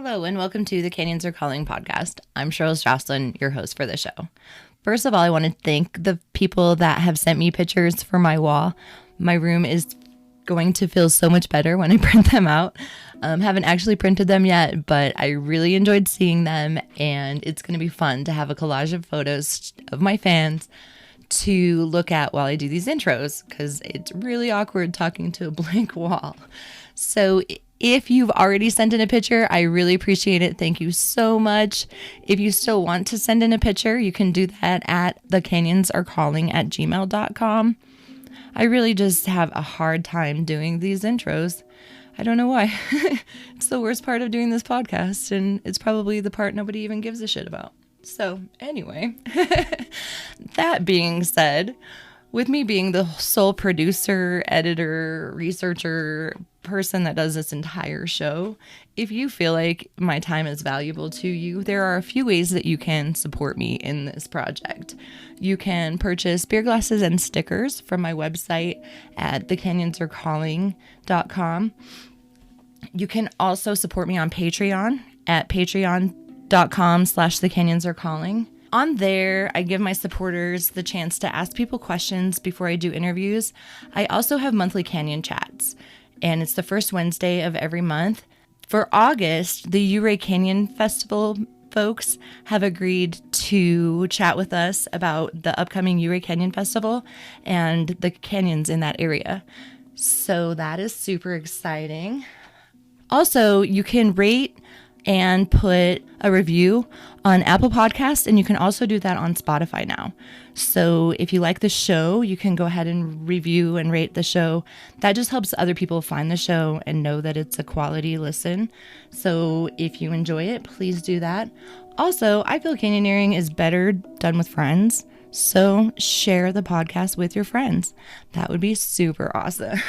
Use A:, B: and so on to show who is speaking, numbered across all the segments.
A: Hello, and welcome to the Canyons Are Calling podcast. I'm Cheryl Jocelyn, your host for the show. First of all, I want to thank the people that have sent me pictures for my wall. My room is going to feel so much better when I print them out. Haven't actually printed them yet, but I really enjoyed seeing them, and it's going to be fun to have a collage of photos of my fans to look at while I do these intros, because it's really awkward talking to a blank wall. So if you've already sent in a picture, I really appreciate it. Thank you so much. If you still want to send in a picture, you can do that at thecanyonsarecalling@gmail.com. I really just have a hard time doing these intros. I don't know why. It's the worst part of doing this podcast, and it's probably the part nobody even gives a shit about. So anyway, that being said, with me being the sole producer, editor, researcher, person that does this entire show, if you feel like my time is valuable to you, there are a few ways that you can support me in this project. You can purchase beer glasses and stickers from my website at thecanyonsarecalling.com. You can also support me on Patreon at patreon.com/thecanyonsarecalling. On there, I give my supporters the chance to ask people questions before I do interviews. I also have monthly Canyon chats, and it's the first Wednesday of every month. For August, the Ouray Canyon Festival folks have agreed to chat with us about the upcoming Ouray Canyon Festival and the canyons in that area. So that is super exciting. Also, you can rate and put a review on Apple Podcasts, and you can also do that on Spotify now. So if you like the show, you can go ahead and review and rate the show. That just helps other people find the show and know that it's a quality listen. So if you enjoy it, please do that. Also, I feel canyoneering is better done with friends. So share the podcast with your friends. That would be super awesome.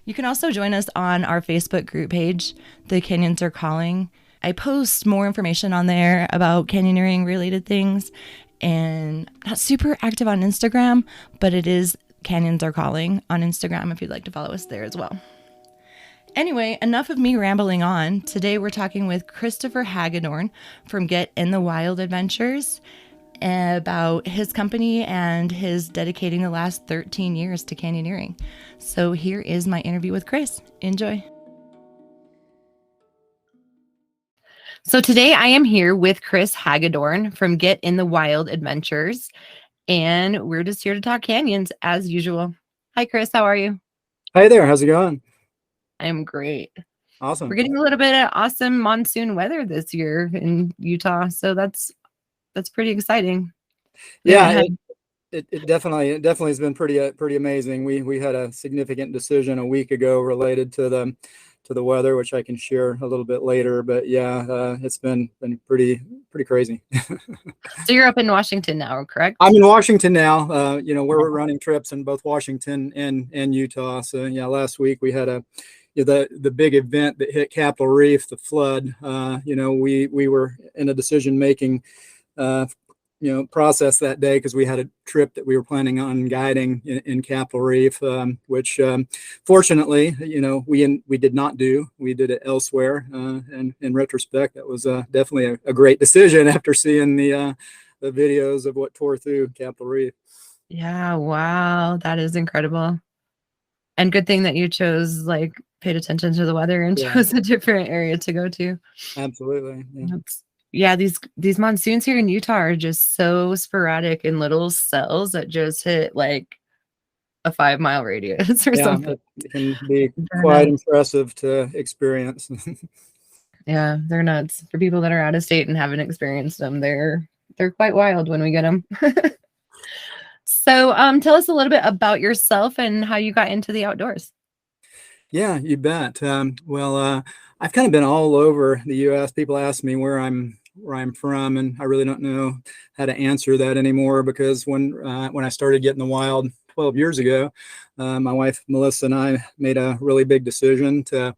A: You can also join us on our Facebook group page, The Canyons Are Calling. I post more information on there about canyoneering related things, and not super active on Instagram, but it is Canyons Are Calling on Instagram if you'd like to follow us there as well. Anyway, enough of me rambling on. Today we're talking with Christopher Hagedorn from Get in the Wild Adventures about his company and his dedicating the last 13 years to canyoneering. So here is my interview with Chris. Enjoy. So today I am here with Chris Hagedorn from Get in the Wild Adventures, and we're just here to talk canyons as usual. Hi, Chris. How are you?
B: Hi there. How's it going?
A: I'm great.
B: Awesome.
A: We're getting a little bit of awesome monsoon weather this year in Utah, so that's pretty exciting.
B: Yeah, it definitely has been pretty amazing. We had a significant decision a week ago related to the weather, which I can share a little bit later. But yeah, it's been pretty crazy.
A: So you're up in Washington now, correct?
B: I'm in Washington now. We're running trips in both Washington and Utah. So yeah, last week we had the big event that hit Capitol Reef, the flood. We were in a decision making process that day because we had a trip that we were planning on guiding in Capitol Reef, which fortunately, we did not do. We did it elsewhere, and in retrospect, that was definitely a great decision after seeing the videos of what tore through Capitol Reef.
A: Yeah, wow, that is incredible. And good thing that you paid attention to the weather and chose a different area to go to.
B: Absolutely.
A: Yeah, these monsoons here in Utah are just so sporadic in little cells that just hit like a 5-mile radius or something.
B: It can be quite impressive to experience.
A: Yeah, they're nuts. For people that are out of state and haven't experienced them, they're quite wild when we get them. So tell us a little bit about yourself and how you got into the outdoors.
B: Yeah, you bet. I've kind of been all over the U.S. People ask me where I'm from, and I really don't know how to answer that anymore because when I started getting the wild 12 years ago, my wife Melissa and I made a really big decision to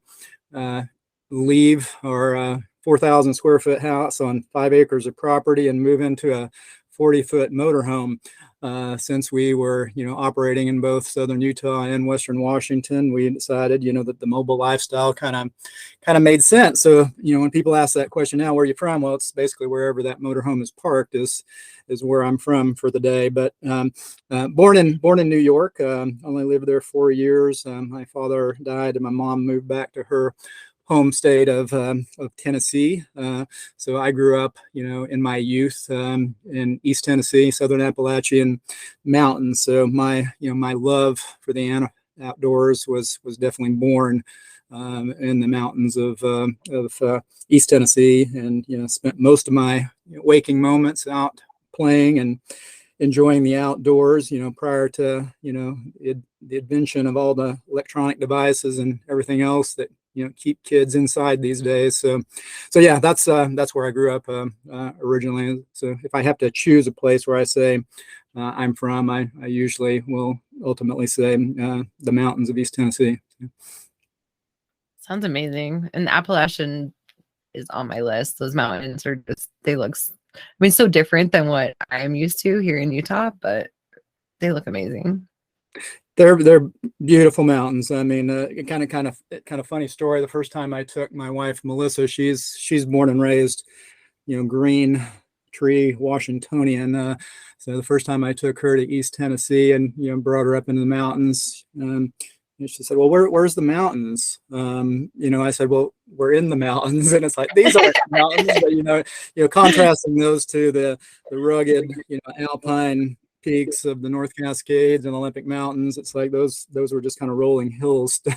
B: leave our 4,000 square foot house on 5 acres of property and move into a 40-foot motorhome. since we were, operating in both southern Utah and western Washington, we decided, that the mobile lifestyle kind of made sense. So, when people ask that question now, where are you from? Well, it's basically wherever that motorhome is parked is where I'm from for the day. But born in New York, only lived there 4 years. My father died, and my mom moved back to her home state of Tennessee. So I grew up, in my youth in East Tennessee, Southern Appalachian mountains. So my love for the outdoors was definitely born in the mountains of East Tennessee, and spent most of my waking moments out playing and enjoying the outdoors. Prior to the invention of all the electronic devices and everything else that keep kids inside these days. So yeah, that's where I grew up originally. So if I have to choose a place where I say I'm from, I usually will ultimately say the mountains of East Tennessee.
C: Sounds amazing. And Appalachian is on my list. Those mountains are they look, so different than what I'm used to here in Utah, but they look amazing.
B: They're beautiful mountains. I mean, kind of funny story. The first time I took my wife Melissa, she's born and raised, Green Tree, Washingtonian. So the first time I took her to East Tennessee and brought her up into the mountains, and she said, "Well, where's the mountains?" I said, "Well, we're in the mountains," and it's like these aren't mountains, but contrasting those to the rugged, alpine peaks of the North Cascades and Olympic Mountains. It's like those were just kind of rolling hills to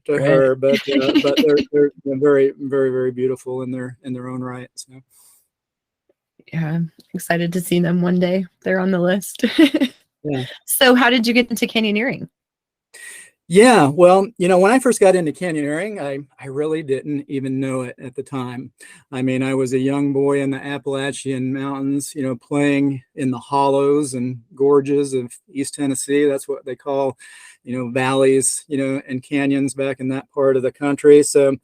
B: right. her, but they're very, very, very beautiful in their own right. So.
C: Yeah, I'm excited to see them one day. They're on the list.
B: Yeah.
C: So how did you get into canyoneering?
B: Yeah, well, when I first got into canyoneering, I really didn't even know it at the time. I mean, I was a young boy in the Appalachian Mountains, playing in the hollows and gorges of East Tennessee. That's what they call, valleys, and canyons back in that part of the country. So,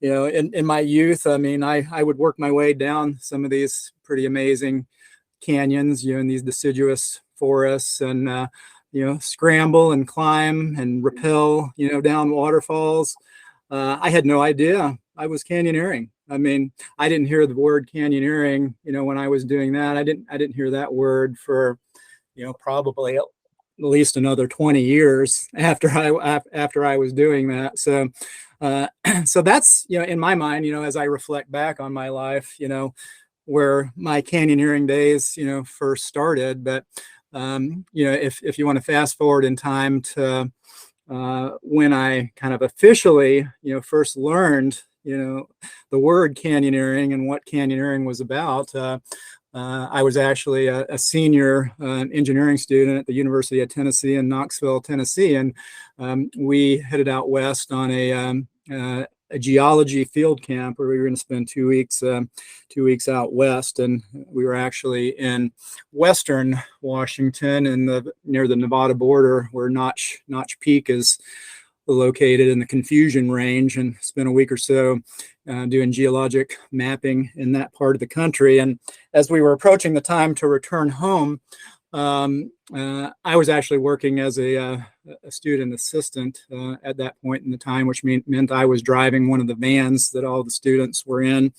B: in my youth, I mean, I would work my way down some of these pretty amazing canyons, in these deciduous forests, and scramble and climb and rappel, down waterfalls. I had no idea I was canyoneering. I mean, I didn't hear the word canyoneering, when I was doing that. I didn't hear that word for, probably at least another 20 years after I was doing that. So, so that's, in my mind, as I reflect back on my life, where my canyoneering days, first started. But if you want to fast forward in time to when I kind of officially, first learned, the word canyoneering and what canyoneering was about, I was actually a senior engineering student at the University of Tennessee in Knoxville, Tennessee, and we headed out west on a geology field camp where we were going to spend 2 weeks, 2 weeks out west, and we were actually in western Washington, near the Nevada border, where Notch Peak is located in the Confusion Range, and spent a week or so doing geologic mapping in that part of the country. And as we were approaching the time to return home, I was actually working as a student assistant at that point in the time, which meant I was driving one of the vans that all the students were in.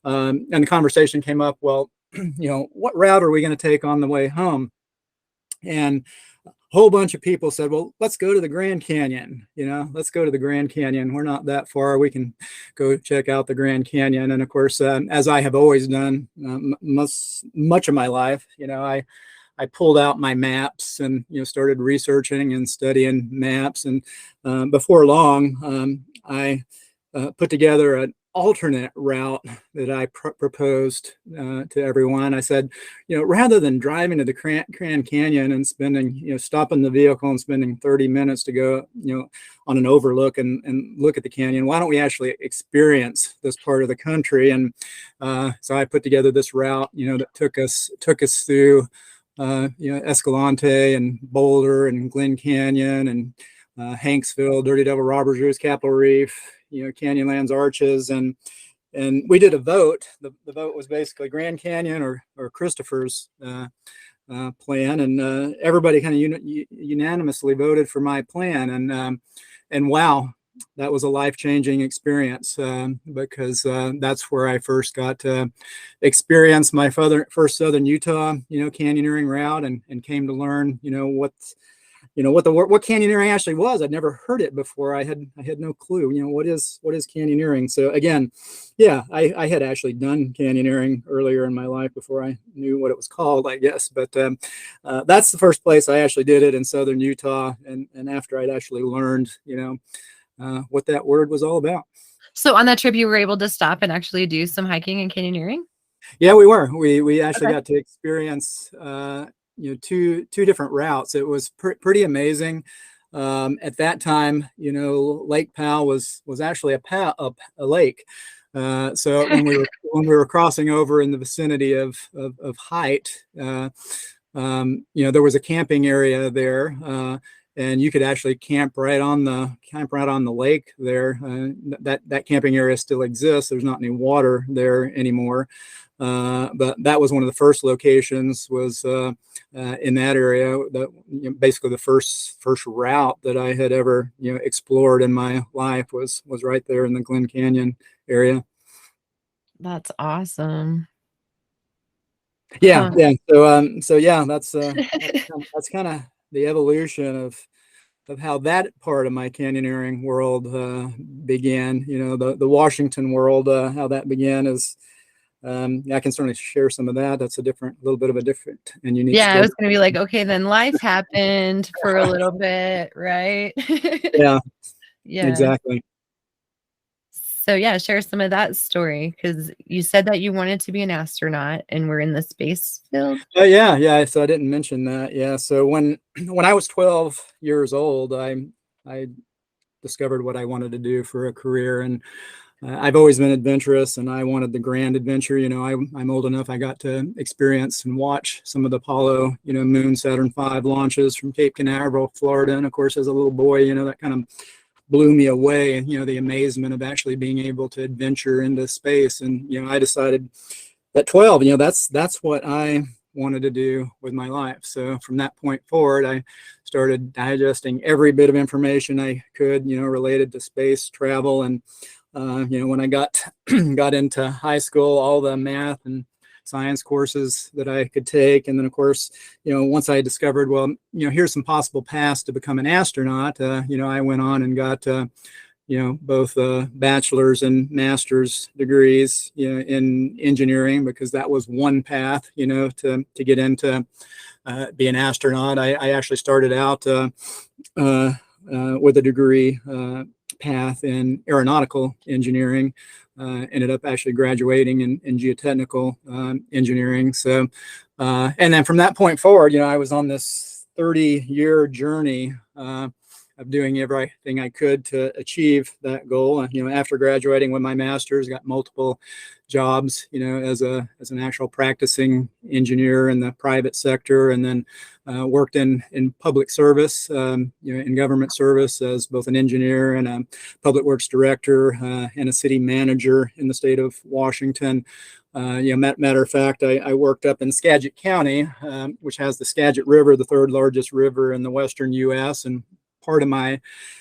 B: And the conversation came up, well, what route are we going to take on the way home? And a whole bunch of people said, well, let's go to the Grand Canyon. Let's go to the Grand Canyon. We're not that far. We can go check out the Grand Canyon. And of course, as I have always done much of my life, I pulled out my maps and started researching and studying maps. And before long, I put together an alternate route that I proposed to everyone. I said, rather than driving to the Grand Canyon and spending, stopping the vehicle and spending 30 minutes to go, on an overlook and look at the canyon, why don't we actually experience this part of the country? And so I put together this route, that took us through Escalante and Boulder and Glen Canyon and Hanksville, Dirty Devil, Robbers Roost, Capitol Reef, Canyonlands, Arches, and we did a vote. The vote was basically Grand Canyon or Christopher's plan, and everybody kind of unanimously voted for my plan. And wow, that was a life-changing experience, because that's where I first got to experience my first Southern Utah, canyoneering route, and came to learn, what canyoneering actually was. I'd never heard it before. I had no clue, what is canyoneering. So again, yeah, I had actually done canyoneering earlier in my life before I knew what it was called, I guess. But that's the first place I actually did it, in Southern Utah. And after I'd actually learned, what that word was all about.
C: So on that trip, you were able to stop and actually do some hiking and canyoneering?
B: Yeah, we were. We actually got to experience, two different routes. It was pretty amazing. At that time, Lake Powell was actually a lake. So when we were crossing over in the vicinity of Height, there was a camping area there. And you could actually camp right on the lake there. That camping area still exists. There's not any water there anymore. But that was one of the first locations, was in that area. Basically the first route that I had ever explored in my life was right there in the Glen Canyon area.
C: That's awesome.
B: Yeah,
C: Huh.
B: yeah. So yeah, that's kind of the evolution of how that part of my canyoneering world began. The Washington world, how that began is, I can certainly share some of that. That's a little bit of a different and unique
C: Yeah, I
B: story.
C: was gonna be like, okay, then life happened for a little bit, right?
B: Yeah,
C: Yeah.
B: exactly.
C: So yeah, share some of that story, because you said that you wanted to be an astronaut and we're in the space field.
B: Yeah. So I didn't mention that. Yeah. So when I was 12 years old, I discovered what I wanted to do for a career, and I've always been adventurous, and I wanted the grand adventure. I'm old enough. I got to experience and watch some of the Apollo, Moon, Saturn V launches from Cape Canaveral, Florida. And of course, as a little boy, that kind of blew me away. And, the amazement of actually being able to adventure into space. And, I decided at 12, that's what I wanted to do with my life. So from that point forward, I started digesting every bit of information I could, related to space travel. And when I got into high school, all the math and science courses that I could take. And then, of course, once I discovered, well, here's some possible paths to become an astronaut, I went on and got, both bachelor's and master's degrees, in engineering, because that was one path, to get into be an astronaut. I actually started out with a degree path in aeronautical engineering, ended up actually graduating in geotechnical engineering. So, and then from that point forward, I was on this 30-year journey of doing everything I could to achieve that goal. And, after graduating with my master's, got multiple jobs, as an actual practicing engineer in the private sector, and then worked in public service, in government service as both an engineer and a public works director, and a city manager in the state of Washington. Matter of fact, I worked up in Skagit County, which has the Skagit River, the third largest river in the western U.S., and part of my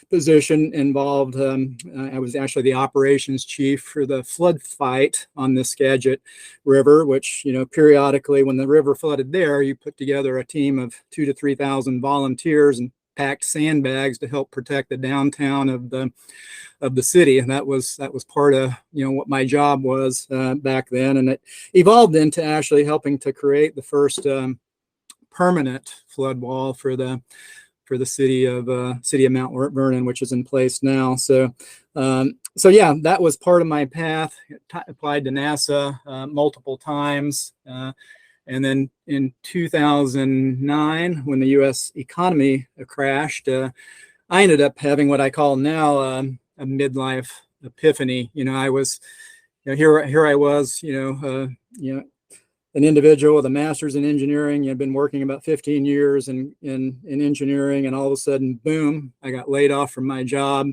B: position involved, I was actually the operations chief for the flood fight on the Skagit River, which, periodically when the river flooded there, you put together a team of 2,000 to 3,000 volunteers and packed sandbags to help protect the downtown of the city. And that was part of, what my job was back then. And it evolved into actually helping to create the first permanent flood wall for the city of Mount Vernon, which is in place now. So yeah, that was part of my path. Applied to NASA multiple times, and then in 2009, when the U.S. economy crashed, I ended up having what I call now a midlife epiphany. I was, here I was, an individual with a master's in engineering. I'd been working about 15 years in engineering, and all of a sudden, boom, I got laid off from my job,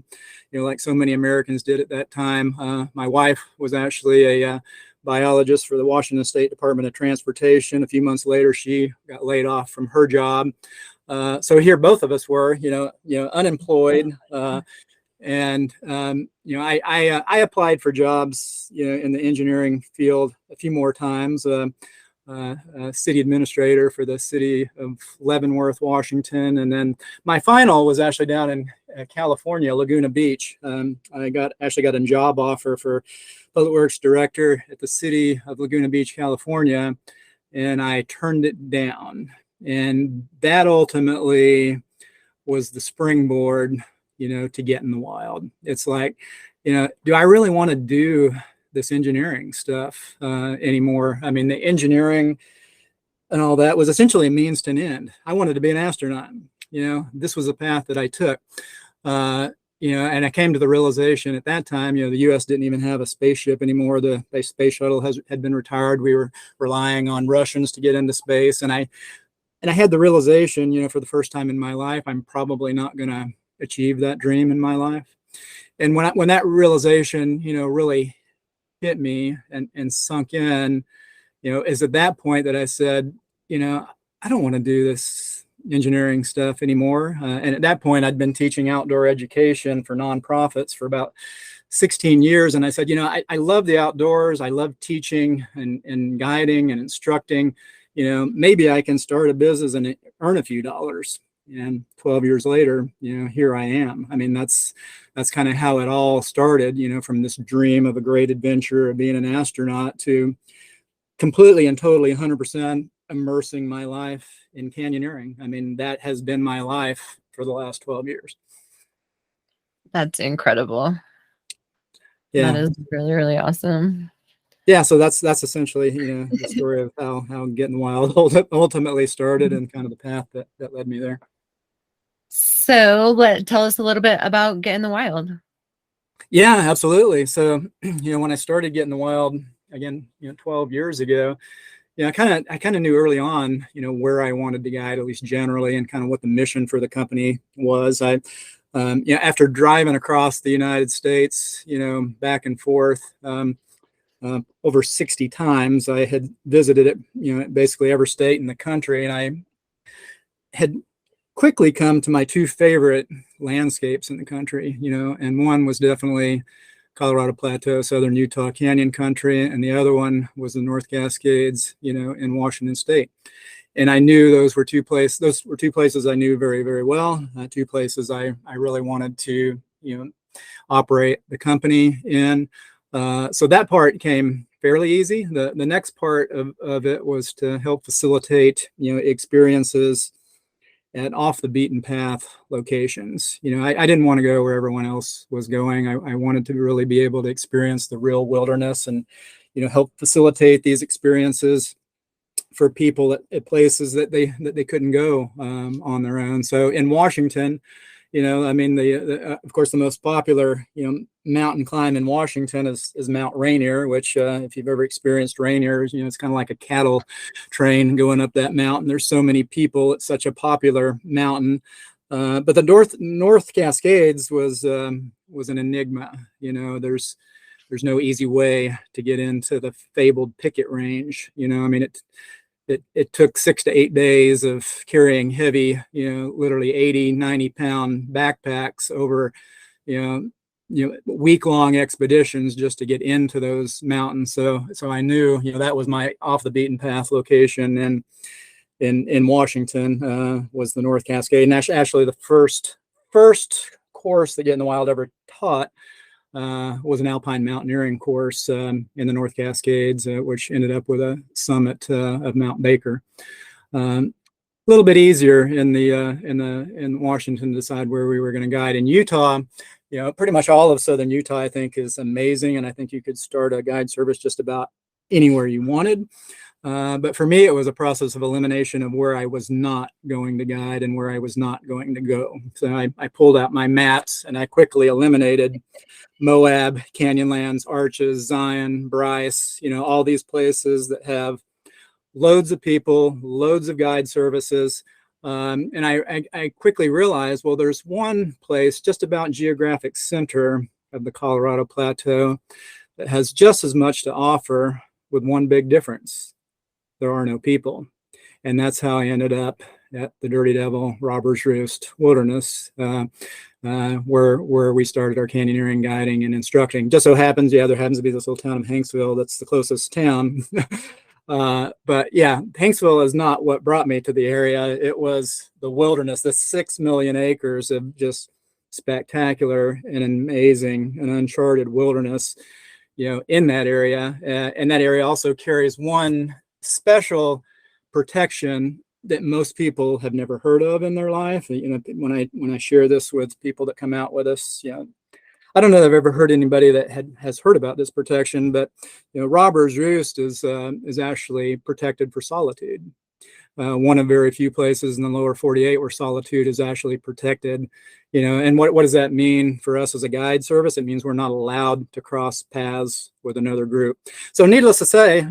B: like so many Americans did at that time. My wife was actually a biologist for the Washington State Department of Transportation. A few months later, she got laid off from her job. So here both of us were, unemployed. I applied for jobs, in the engineering field a few more times. City administrator for the city of Leavenworth, Washington. And then my final was actually down in California, Laguna Beach. I got a job offer for Public Works Director at the city of Laguna Beach, California, and I turned it down. And that ultimately was the springboard, to get in the wild. It's like, do I really want to do this engineering stuff anymore? I mean, the engineering and all that was essentially a means to an end. I wanted to be an astronaut. This was a path that I took. And I came to the realization at that time, the U.S. didn't even have a spaceship anymore. The space shuttle had been retired. We were relying on Russians to get into space. And I had the realization, for the first time in my life, I'm probably not going to achieve that dream in my life. And when that realization, really hit me and sunk in, is at that point that I said, I don't want to do this engineering stuff anymore. And at that point, I'd been teaching outdoor education for nonprofits for about 16 years. And I said, I love the outdoors. I love teaching and guiding and instructing. Maybe I can start a business and earn a few dollars. And 12 years later, here I am. I mean, that's kind of how it all started, from this dream of a great adventure of being an astronaut to completely and totally 100% immersing my life in canyoneering. I mean, that has been my life for the last 12 years.
C: That's incredible.
B: Yeah.
C: That is really, really awesome.
B: Yeah, so that's essentially, the story of how Getting Wild ultimately started and kind of the path that led me there.
C: So tell us a little bit about Get in the Wild.
B: Yeah, absolutely. So, when I started Getting the Wild, again, 12 years ago, I kind of knew early on, where I wanted to guide, at least generally, and kind of what the mission for the company was. After driving across the United States, back and forth, over 60 times, I had visited it, basically every state in the country, and I had quickly come to my two favorite landscapes in the country, and one was definitely Colorado Plateau, Southern Utah Canyon country, and the other one was the North Cascades, in Washington State. And I knew those were two places I knew very, very well, two places I really wanted to, operate the company in. So that part came fairly easy. The next part of it was to help facilitate, experiences at off the beaten path locations. I didn't want to go where everyone else was going. I wanted to really be able to experience the real wilderness and, help facilitate these experiences for people at places that they couldn't go on their own. So in Washington, of course, the most popular, mountain climb in Washington is Mount Rainier, which if you've ever experienced Rainier, it's kind of like a cattle train going up that mountain. There's so many people. It's such a popular mountain. But the North Cascades was an enigma. There's no easy way to get into the fabled Picket Range. It took 6 to 8 days of carrying heavy, literally 80, 90-pound backpacks over, week-long expeditions just to get into those mountains. So I knew, that was my off the beaten path location. And in Washington was the North Cascade. And actually the first course that Get in the Wild ever taught was an alpine mountaineering course in the North Cascades, which ended up with a summit of Mount Baker. A little bit easier in Washington to decide where we were going to guide. In Utah, pretty much all of southern Utah, I think, is amazing, and I think you could start a guide service just about anywhere you wanted. But for me, it was a process of elimination of where I was not going to guide and where I was not going to go. So I pulled out my maps and I quickly eliminated Moab, Canyonlands, Arches, Zion, Bryce, all these places that have loads of people, loads of guide services. And I quickly realized, well, there's one place just about geographic center of the Colorado Plateau that has just as much to offer with one big difference: there are no people. And that's how I ended up at the Dirty Devil Robbers Roost Wilderness, where we started our canyoneering, guiding, and instructing. Just so happens, there happens to be this little town of Hanksville that's the closest town. But yeah, Hanksville is not what brought me to the area. It was the wilderness, the 6 million acres of just spectacular and amazing and uncharted wilderness, in that area. And that area also carries one special protection that most people have never heard of in their life. When I share this with people that come out with us, I don't know that I've ever heard anybody that has heard about this protection, but Robbers Roost is actually protected for solitude. One of very few places in the lower 48 where solitude is actually protected. And what does that mean for us as a guide service? It means we're not allowed to cross paths with another group. So needless to say,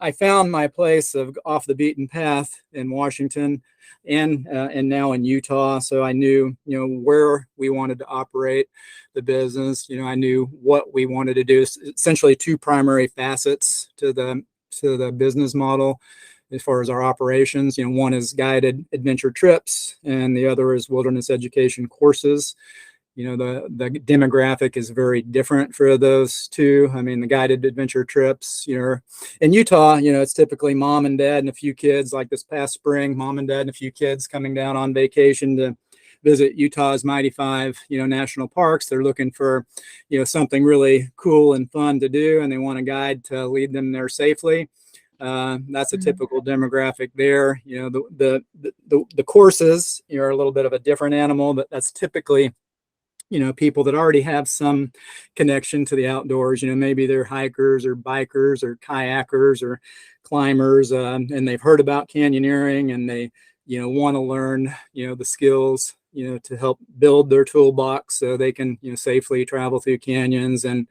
B: I found my place of off the beaten path in Washington and now in Utah. So I knew, where we wanted to operate the business. I knew what we wanted to do. Essentially two primary facets to the business model as far as our operations. One is guided adventure trips, and the other is wilderness education courses. The demographic is very different for those two. I mean, the guided adventure trips, in Utah, it's typically mom and dad and a few kids. Like this past spring, mom and dad and a few kids coming down on vacation to visit Utah's Mighty Five, national parks. They're looking for, something really cool and fun to do, and they want a guide to lead them there safely. That's a typical demographic there. The courses are a little bit of a different animal, but that's typically, people that already have some connection to the outdoors. Maybe they're hikers or bikers or kayakers or climbers, and they've heard about canyoneering, and they, want to learn, the skills, to help build their toolbox so they can, safely travel through canyons and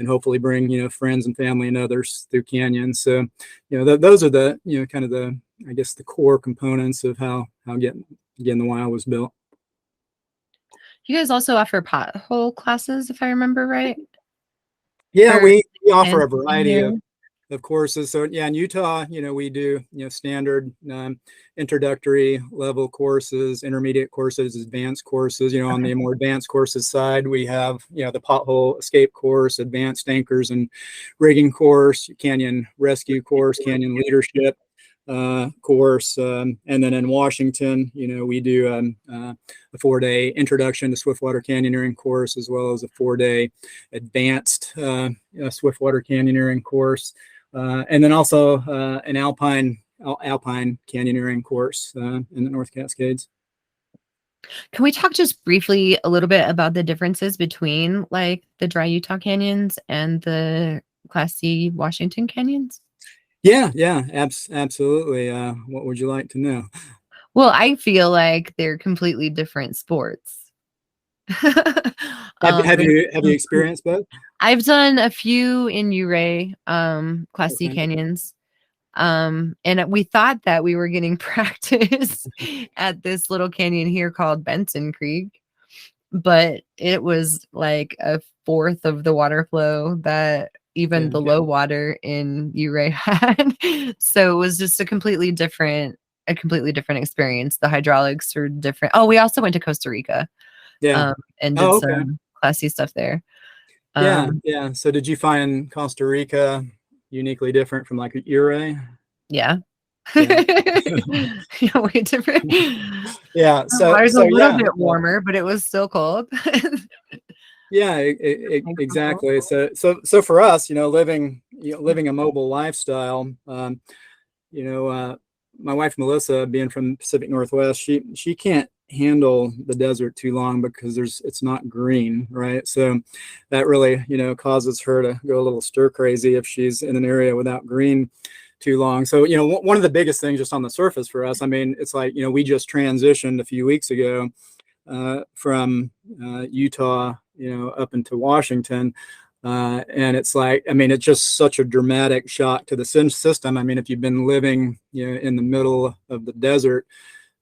B: hopefully bring, friends and family and others through canyons. So, those are the, kind of the, I guess, the core components of how Getting the Wild was built.
C: You guys also offer pothole classes, if I remember right?
B: Yeah, we offer a variety of courses. So yeah, in Utah, we do, standard introductory level courses, intermediate courses, advanced courses. On the more advanced courses side, we have, the pothole escape course, advanced anchors and rigging course, canyon rescue course, canyon leadership course. And then in Washington, we do a 4-day introduction to swiftwater canyoneering course, as well as a 4-day advanced swiftwater canyoneering course. And then also an alpine canyoneering course in the North Cascades.
C: Can we talk just briefly a little bit about the differences between like the dry Utah canyons and the Class C Washington canyons?
B: Yeah, absolutely. What would you like to know?
C: Well, I feel like they're completely different sports.
B: Have you experienced both?
C: I've done a few in Ouray, Class C canyons. And we thought that we were getting practice at this little canyon here called Benson Creek, but it was like a fourth of the water flow that even the low water in Ouray had. So it was just a completely different experience. The hydraulics are different. Oh, we also went to Costa Rica. And did some Class C stuff there.
B: Yeah. So did you find Costa Rica uniquely different from like Ouray?
C: Yeah. Yeah, way different.
B: Yeah. So
C: it was a little bit warmer, but it was still cold.
B: Yeah, exactly. So for us, living a mobile lifestyle, my wife Melissa, being from Pacific Northwest, she can't handle the desert too long because it's not green, right? So that really, causes her to go a little stir crazy if she's in an area without green too long. So, one of the biggest things just on the surface for us, I mean, it's like, we just transitioned a few weeks ago from Utah, up into Washington. And it's like, I mean, it's just such a dramatic shock to the system. I mean, if you've been living, in the middle of the desert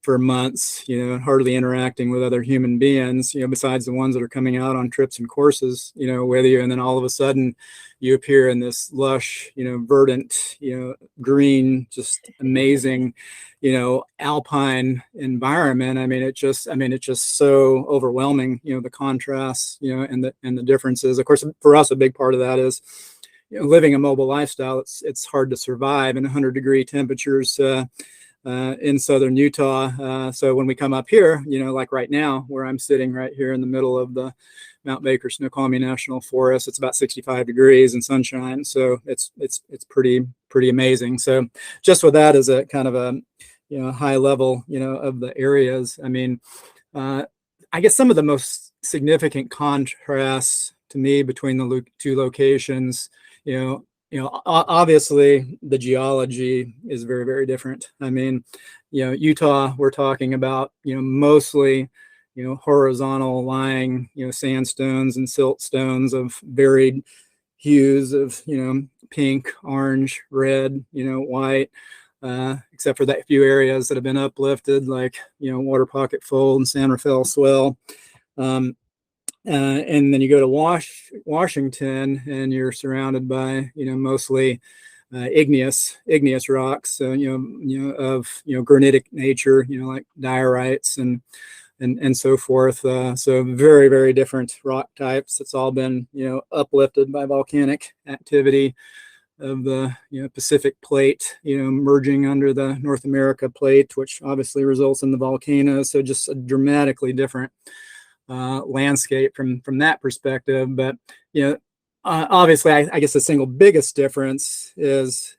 B: for months, hardly interacting with other human beings, besides the ones that are coming out on trips and courses, with you. And then all of a sudden you appear in this lush, verdant, green, just amazing, alpine environment. It's just so overwhelming, the contrasts, and the differences. Of course, for us, a big part of that is, living a mobile lifestyle. It's hard to survive in 100-degree temperatures, in southern Utah. So when we come up here, like right now, where I'm sitting right here in the middle of the Mount Baker Snoqualmie National Forest, it's about 65 degrees and sunshine. So it's pretty amazing. So just with that as a kind of a, high level, of the areas, I guess some of the most significant contrasts to me between the two locations, obviously the geology is very, very different. Utah, we're talking about, mostly, horizontal lying, sandstones and siltstones of varied hues of, pink, orange, red, white, except for that few areas that have been uplifted, like, Water Pocket Fold and San Rafael Swell. And then you go to Washington, and you're surrounded by, mostly igneous rocks, of granitic nature, like diorites and so forth. So very, very different rock types. It's all been, uplifted by volcanic activity of the Pacific plate, merging under the North America plate, which obviously results in the volcanoes. So just a dramatically different landscape from that perspective. But obviously, I guess the single biggest difference is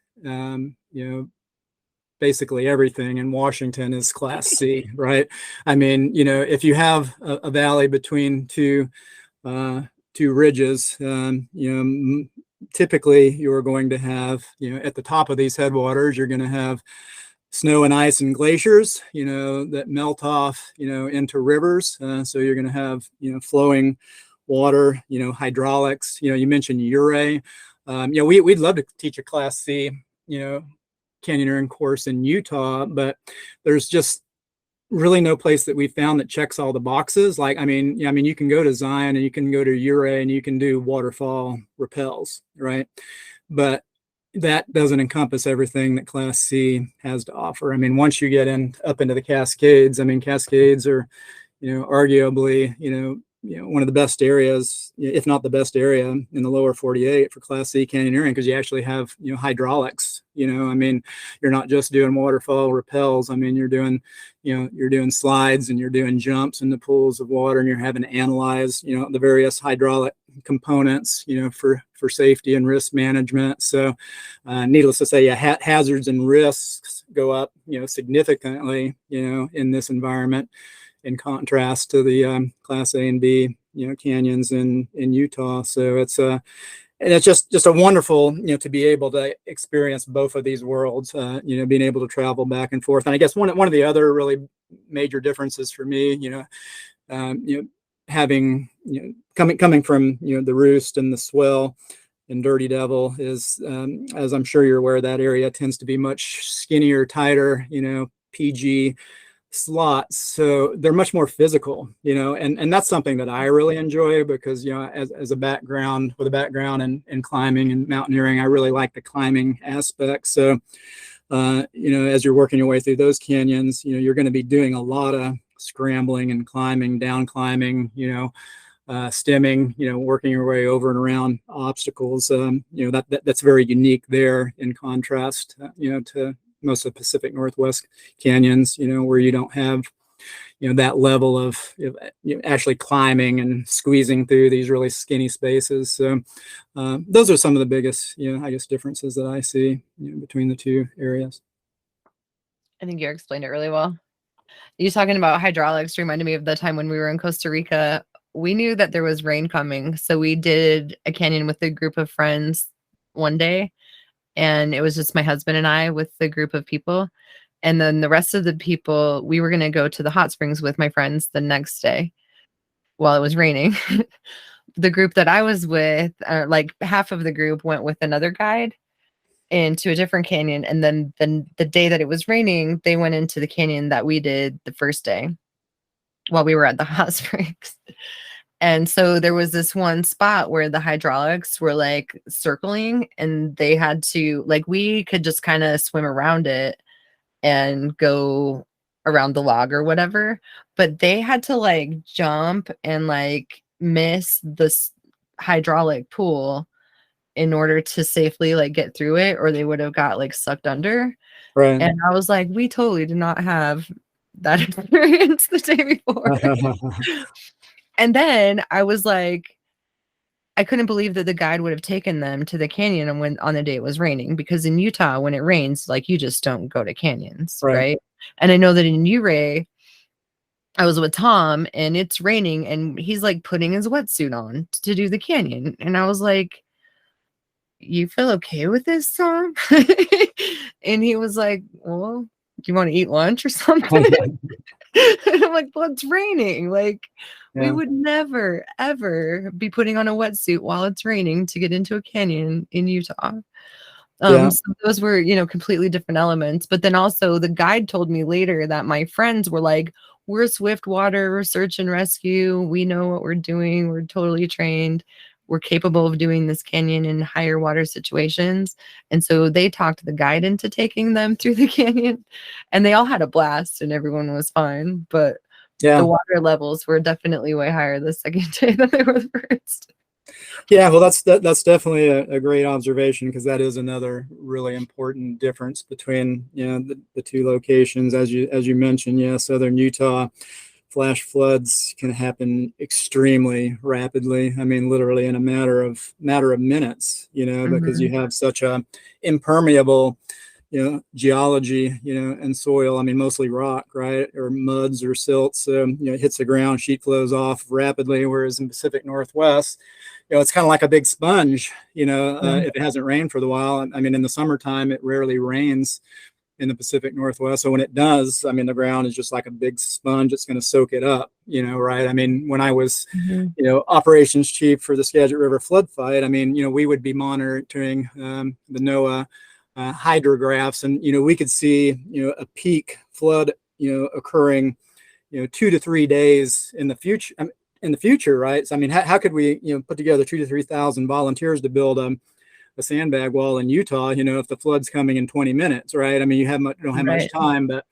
B: basically everything in Washington is Class C, right? If you have a valley between two ridges, typically you're going to have, at the top of these headwaters, you're going to have snow and ice and glaciers, that melt off, into rivers. So you're going to have, flowing water, hydraulics. You mentioned Uray. We'd love to teach a Class C, canyoneering course in Utah, but there's just really no place that we found that checks all the boxes. Like, you can go to Zion and you can go to Uray and you can do waterfall rappels, right? But that doesn't encompass everything that Class C has to offer. Once you get up into the Cascades, Cascades are, arguably, one of the best areas, if not the best area in the lower 48 for Class C canyoneering, because you actually have, hydraulics. You're not just doing waterfall rappels. You're doing slides, and you're doing jumps in the pools of water, and you're having to analyze, the various hydraulic components, for safety and risk management. So needless to say, hazards and risks go up, significantly, in this environment, in contrast to the Class A and B, canyons in Utah. So it's just a wonderful, to be able to experience both of these worlds, being able to travel back and forth. And I guess one of the other really major differences for me, having, coming from, the Roost and the Swell and Dirty Devil is, as I'm sure you're aware, that area tends to be much skinnier, tighter, PG slots. So they're much more physical, and that's something that I really enjoy because, as a background in climbing and mountaineering, I really like the climbing aspect. So, as you're working your way through those canyons, you're going to be doing a lot of scrambling and climbing, down climbing, stemming, working your way over and around obstacles. That's very unique there in contrast, to most of the Pacific Northwest canyons, where you don't have, that level of actually climbing and squeezing through these really skinny spaces. So those are some of the biggest, I guess, differences that I see, between the two areas.
C: I think you explained it really well. You talking about hydraulics reminded me of the time when we were in Costa Rica. We knew that there was rain coming, so we did a canyon with a group of friends one day. And it was just my husband and I with the group of people. And then the rest of the people, we were going to go to the hot springs with my friends the next day while it was raining. The group that I was with, like half of the group went with another guide. into a different canyon. And then the day that it was raining, they went into the canyon that we did the first day while we were at the hot springs. And so there was this one spot where the hydraulics were like circling, and they had to, like, we could just kind of swim around it and go around the log or whatever, but they had to like jump and like miss this hydraulic pool in order to safely like get through it, or they would have got like sucked under.
B: Right.
C: And I was like, we totally did not have that experience the day before. And then I was like, I couldn't believe that the guide would have taken them to the canyon and when on the day it was raining, because in Utah, when it rains, like you just don't go to canyons, right? And I know that in Ouray, I was with Tom and it's raining and he's like putting his wetsuit on to do the canyon. And I was like, you feel okay with this, Tom? And he was like, well, do you want to eat lunch or something? And I'm like, well, it's raining. Like, we would never, ever be putting on a wetsuit while it's raining to get into a canyon in Utah. So those were, you know, completely different elements. But then also the guide told me later that my friends were like, we're Swiftwater search and rescue. We know what we're doing. We're totally trained. We're capable of doing this canyon in higher water situations. And so they talked the guide into taking them through the canyon, and they all had a blast and everyone was fine. But the water levels were definitely way higher the second day than they were the first.
B: Yeah, well, that's definitely a great observation, because that is another really important difference between, you know, the two locations. As you mentioned, southern Utah, flash floods can happen extremely rapidly. I mean, literally in a matter of minutes, you know, because you have such a impermeable, you know, geology, you know, and soil. I mean, mostly rock, right, or muds or silts. You know, it hits the ground, sheet flows off rapidly. Whereas in Pacific Northwest, you know, it's kind of like a big sponge. You know, if it hasn't rained for a while. I mean, in the summertime, it rarely rains in the Pacific Northwest. So when it does, I mean, the ground is just like a big sponge. It's going to soak it up, you know, right? I mean, when I was, you know, operations chief for the Skagit River flood fight, I mean, you know, we would be monitoring the NOAA hydrographs, and, you know, we could see, you know, a peak flood, you know, occurring, you know, 2 to 3 days in the future, right? So, I mean, how could we, you know, put together 2,000 to 3,000 volunteers to build a sandbag wall in Utah, you know, if the flood's coming in 20 minutes, right? I mean, you don't have much time, but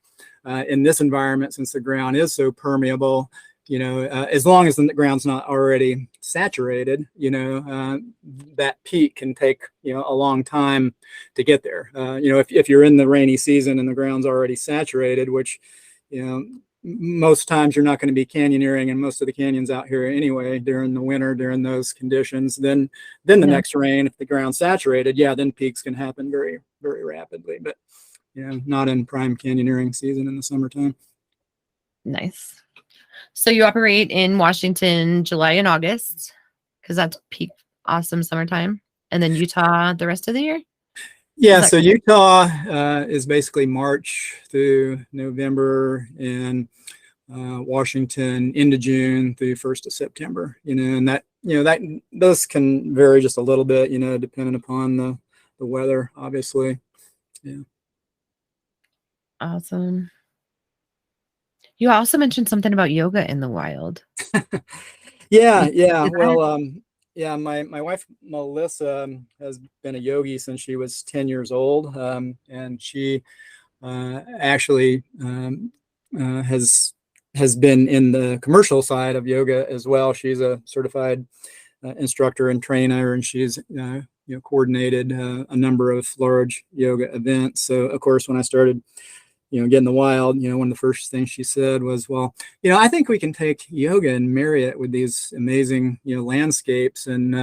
B: in this environment, since the ground is so permeable, you know, as long as the ground's not already saturated, you know, that peak can take, you know, a long time to get there. You know, if you're in the rainy season and the ground's already saturated, which, you know, most times you're not going to be canyoneering in most of the canyons out here anyway during the winter, during those conditions, then the next rain, if the ground's saturated, then peaks can happen very, very rapidly, but, you know, not in prime canyoneering season in the summertime.
C: Nice. So you operate in Washington, July and August, because that's peak awesome summertime, and then Utah the rest of the year?
B: Yeah, so Utah is basically March through November, and Washington into June through 1st of September, you know, and that, you know, that those can vary just a little bit, you know, depending upon the weather, obviously. Yeah.
C: Awesome. You also mentioned something about yoga in the wild.
B: Yeah. Well, my wife Melissa has been a yogi since she was 10 years old, and she actually has been in the commercial side of yoga as well. She's a certified instructor and trainer, and she's you know, coordinated a number of large yoga events. So of course, when I started, you know, get in the wild, you know, one of the first things she said was, well, you know, I think we can take yoga and marry it with these amazing, you know, landscapes and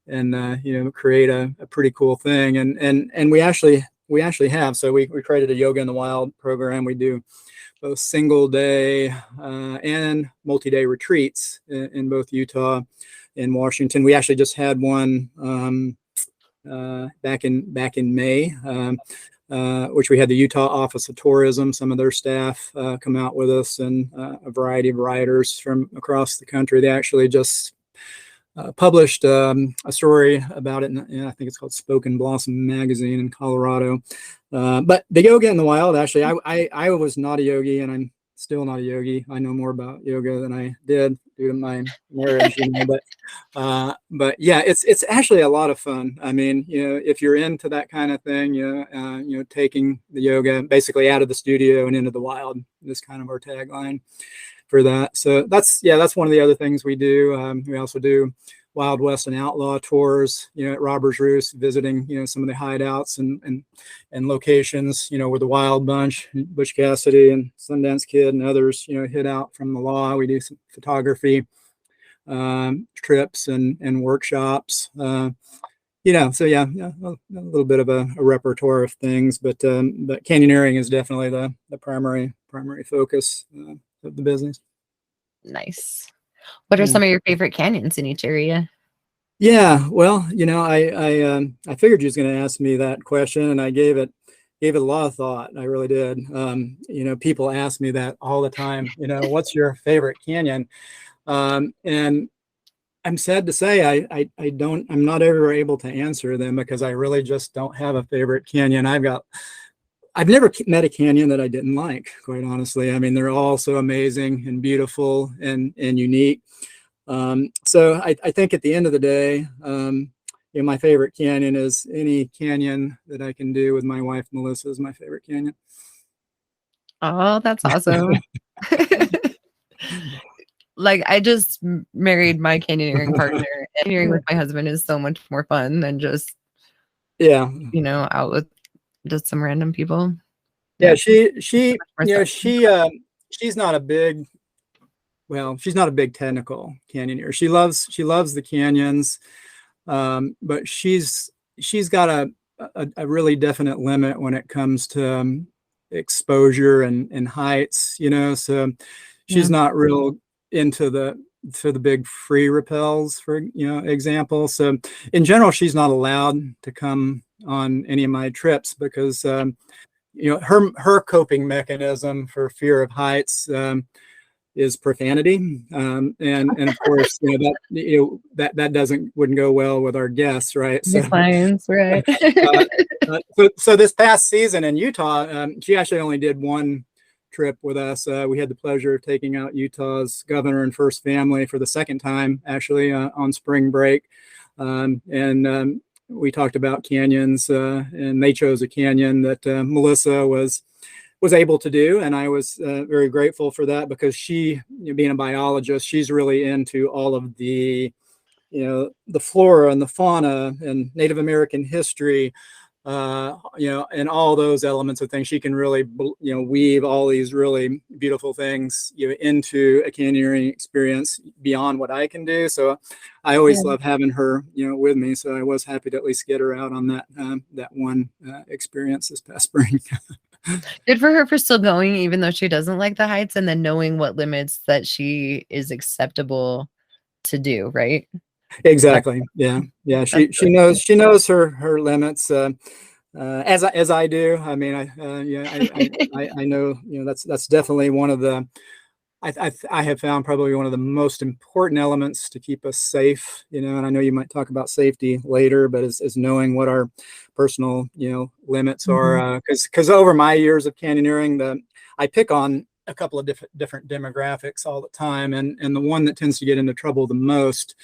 B: you know, create a pretty cool thing. And we actually have. So we created a yoga in the wild program. We do both single day and multi-day retreats in both Utah and Washington. We actually just had one back in May, which we had the Utah Office of Tourism, some of their staff come out with us, and a variety of riders from across the country. They actually just published a story about it in, I think it's called Spoken Blossom magazine in Colorado. But the yoga in the wild, actually, I was not a yogi, and I'm still not a yogi. I know more about yoga than I did due to my marriage, but yeah, it's actually a lot of fun. I mean, if you're into that kind of thing, taking the yoga basically out of the studio and into the wild is kind of our tagline for that. So that's one of the other things we do. We also do Wild West and Outlaw tours, at Robbers Roost, visiting, some of the hideouts and locations, where the Wild Bunch, Butch Cassidy and Sundance Kid and others, hid out from the law. We do some photography trips and workshops. So yeah, a little bit of a repertoire of things, but canyoneering is definitely the primary focus of the business.
C: Nice. What are some of your favorite canyons in each area?
B: Yeah, well, I figured you was going to ask me that question, and I gave it a lot of thought. I really did. People ask me that all the time. What's your favorite canyon? And I'm sad to say I'm not ever able to answer them because I really just don't have a favorite canyon. I've never met a canyon that I didn't like, quite honestly. I mean, they're all so amazing and beautiful and unique. So I think at the end of the day, my favorite canyon is any canyon that I can do with my wife, Melissa, is my favorite canyon.
C: Oh, that's awesome. Like, I just married my canyoneering partner, and canyoneering with my husband is so much more fun than just, out with just some random people.
B: Yeah, she's not a big, she's not a big technical canyoneer. She loves the canyons, but she's got a really definite limit when it comes to exposure and heights, so she's not real into the big free rappels, for example. So in general, she's not allowed to come on any of my trips because her coping mechanism for fear of heights is profanity, and of course that wouldn't go well with our guests, right?
C: So, clients, right?
B: So this past season in Utah, she actually only did one trip with us. We had the pleasure of taking out Utah's governor and first family for the second time, actually, on spring break, and we talked about canyons, and they chose a canyon that Melissa was able to do, and I was very grateful for that because she, being a biologist, she's really into all of the flora and the fauna and Native American history, and all those elements of things. She can really, weave all these really beautiful things, into a canyoneering experience beyond what I can do. So I always love having her, with me. So I was happy to at least get her out on that one experience this past spring.
C: Good for her for still going, even though she doesn't like the heights, and then knowing what limits that she is acceptable to do, right?
B: Exactly. Yeah. She knows her limits, as I do. I mean, I know, that's definitely one of the, I have found probably one of the most important elements to keep us safe, and I know you might talk about safety later, but is knowing what our personal, limits are. Because over my years of canyoneering, I pick on a couple of different demographics all the time, and the one that tends to get into trouble the most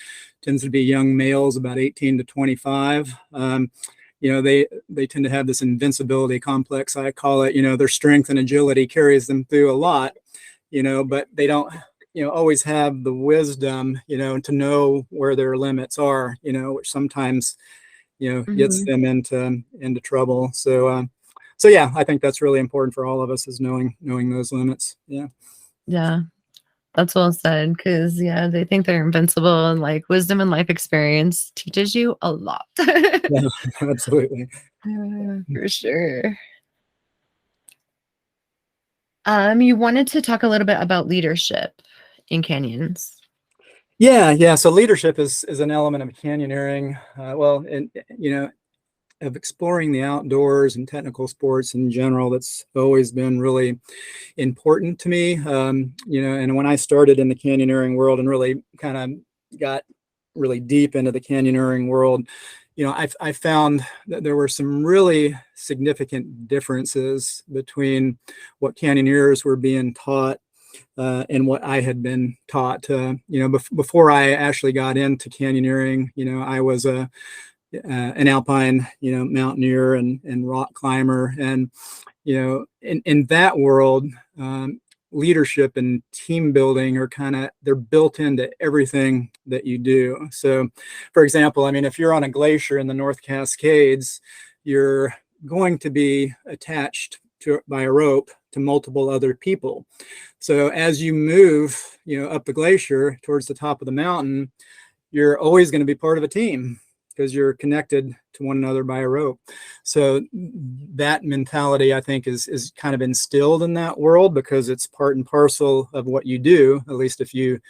B: tends to be young males, about 18 to 25. They tend to have this invincibility complex, I call it. Their strength and agility carries them through a lot, but they don't, always have the wisdom, to know where their limits are, which sometimes, gets them into trouble. So yeah, I think that's really important for all of us, is knowing those limits.
C: Yeah, that's well said. Because they think they're invincible, and like wisdom and life experience teaches you a lot.
B: Yeah, absolutely.
C: For sure. You wanted to talk a little bit about leadership in canyons.
B: Yeah. So leadership is an element of canyoneering. Of exploring the outdoors and technical sports in general. That's always been really important to me. And when I started in the canyoneering world and really kind of got really deep into the canyoneering world, I found that there were some really significant differences between what canyoneers were being taught and what I had been taught. Before I actually got into canyoneering, I was an alpine, mountaineer and rock climber, and in that world. Leadership and team building are they're built into everything that you do. So, for example, if you're on a glacier in the North Cascades, you're going to be attached by a rope to multiple other people. So as you move, up the glacier towards the top of the mountain, you're always going to be part of a team because you're connected to one another by a rope. So that mentality, I think, is kind of instilled in that world because it's part and parcel of what you do, at least if you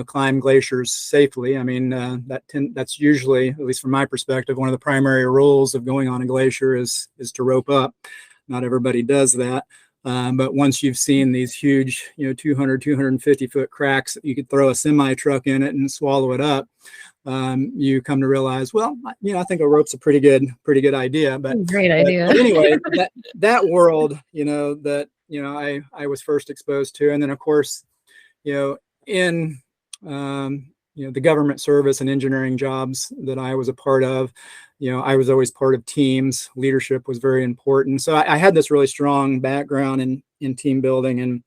B: climb glaciers safely. That's usually, at least from my perspective, one of the primary rules of going on a glacier is to rope up. Not everybody does that. But once you've seen these huge, 200, 250 foot cracks, you could throw a semi truck in it and swallow it up. You come to realize, well, I think a rope's a pretty good idea. But
C: great idea.
B: But anyway, that world, that I was first exposed to, and then of course, in the government service and engineering jobs that I was a part of, I was always part of teams. Leadership was very important. So I had this really strong background in team building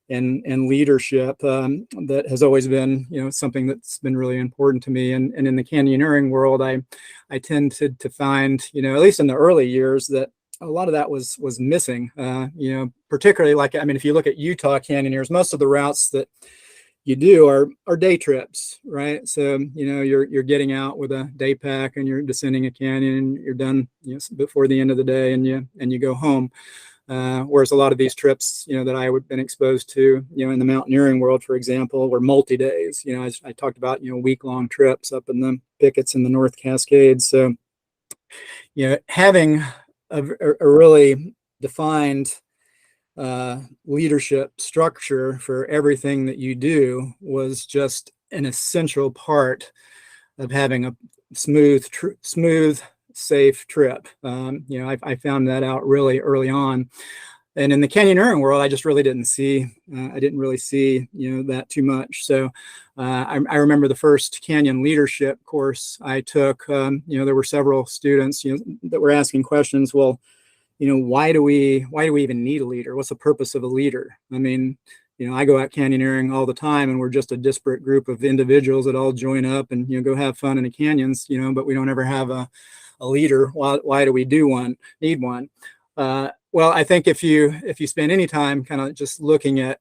B: and leadership that has always been, something that's been really important to me. And in the canyoneering world, I tended to find, at least in the early years, that a lot of that was missing. Particularly if you look at Utah canyoneers, most of the routes that you do are day trips, right? So you're getting out with a day pack and you're descending a canyon and you're done before the end of the day and you go home. Whereas a lot of these trips that I would been exposed to in the mountaineering world, for example, were multi-days. I talked about week-long trips up in the pickets in the North Cascades. So having a really defined leadership structure for everything that you do was just an essential part of having a smooth, safe trip. I found that out really early on. And in the canyoneering world, I just really didn't see that too much. So I remember the first canyon leadership course I took, there were several students, that were asking questions. Well, why do we even need a leader? What's the purpose of a leader? I go out canyoneering all the time and we're just a disparate group of individuals that all join up and, go have fun in the canyons, but we don't ever have a leader. Why do we need one? Well, I think if you spend any time kind of just looking at,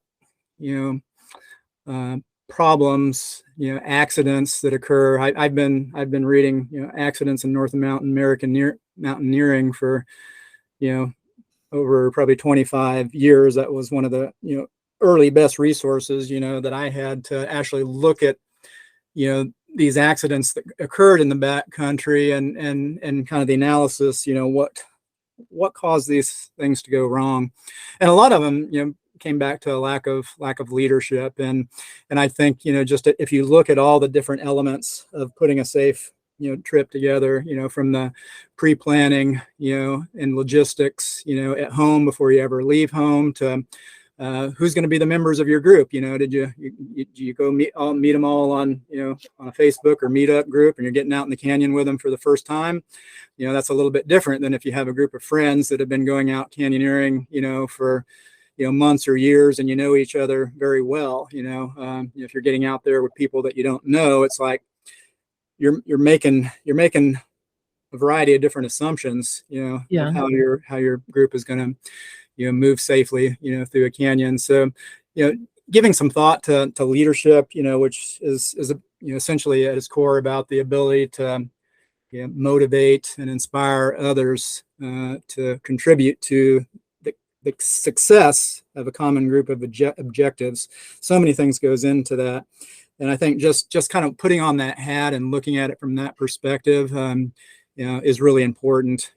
B: problems, accidents that occur. I've been reading, accidents in North American mountaineering for, over probably 25 years. That was one of the, early best resources, that I had to actually look at, these accidents that occurred in the backcountry and kind of the analysis, what caused these things to go wrong. And a lot of them, came back to a lack of leadership. And I think, just if you look at all the different elements of putting a safe, trip together, from the pre-planning, and logistics, at home before you ever leave home to who's going to be the members of your group. Did you go meet them all on on a Facebook or meetup group, and you're getting out in the canyon with them for the first time? That's a little bit different than if you have a group of friends that have been going out canyoneering, for months or years, and each other very well. If you're getting out there with people that you don't know, it's like you're making a variety of different assumptions, of how your group is going to move safely, through a canyon. So, giving some thought to leadership, which is essentially at its core about the ability to motivate and inspire others to contribute to the success of a common group of objectives. So many things goes into that. And I think just kind of putting on that hat and looking at it from that perspective, is really important,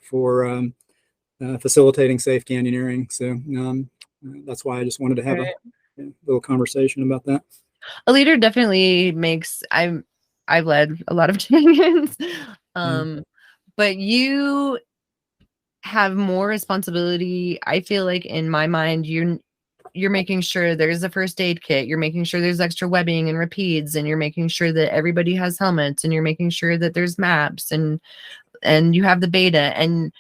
B: for facilitating safe canyoneering. So that's why I just wanted to have a little conversation about that.
C: A leader definitely makes, I I've led a lot of canyons. But you have more responsibility. I feel like in my mind, you're making sure there's a first aid kit. You're making sure there's extra webbing and repeats, and you're making sure that everybody has helmets, and you're making sure that there's maps, and you have the beta. And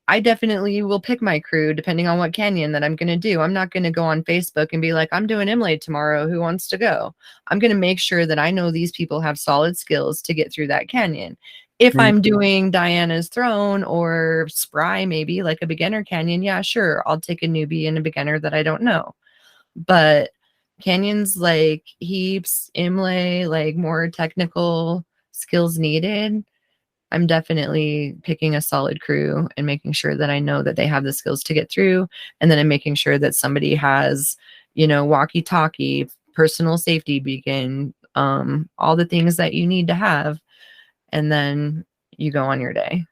C: I definitely will pick my crew depending on what canyon that I'm going to do. I'm not going to go on Facebook and be like, I'm doing Imlay tomorrow. Who wants to go? I'm going to make sure that I know these people have solid skills to get through that canyon. If I'm doing Diana's Throne or Spry, maybe like a beginner canyon, yeah, sure. I'll take a newbie and a beginner that I don't know. But canyons like Heaps, Imlay, like more technical skills needed, I'm definitely picking a solid crew and making sure that I know that they have the skills to get through. And then I'm making sure that somebody has, walkie-talkie, personal safety beacon, all the things that you need to have. And then you go on your day.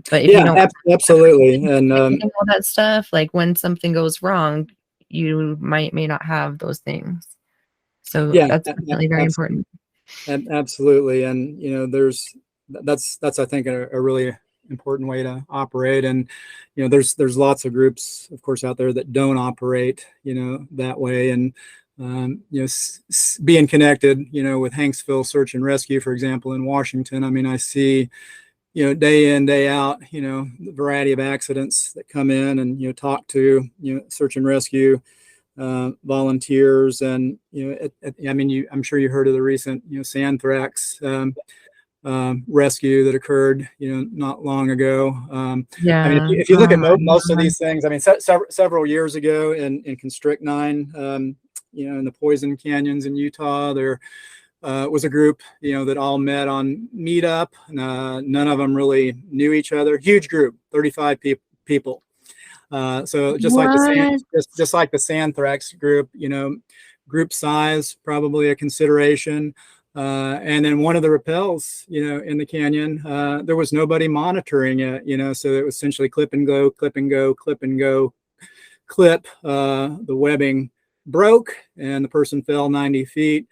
C: But if you don't
B: absolutely. And
C: all that stuff, like when something goes wrong, you may not have those things. So that's definitely very important.
B: Absolutely. And, that's I think a really important way to operate. And, there's lots of groups, of course, out there that don't operate, that way. And, being connected, with Hanksville Search and Rescue, for example, in Washington, I mean, I see, day in, day out, the variety of accidents that come in, and, talk to, search and rescue volunteers. And, I'm sure you heard of the recent, Sandthrax rescue that occurred, not long ago.
C: Yeah.
B: I mean, if you look at most of these things, I mean, several years ago in Constrictine, in the Poison Canyons in Utah, there was a group, that all met on Meetup. None of them really knew each other. Huge group, 35 people. So just like the Sandthrax group, group size probably a consideration. And then one of the rappels, in the canyon, there was nobody monitoring it, so it was essentially clip and go, clip and go, clip and go, clip. The webbing broke and the person fell 90 feet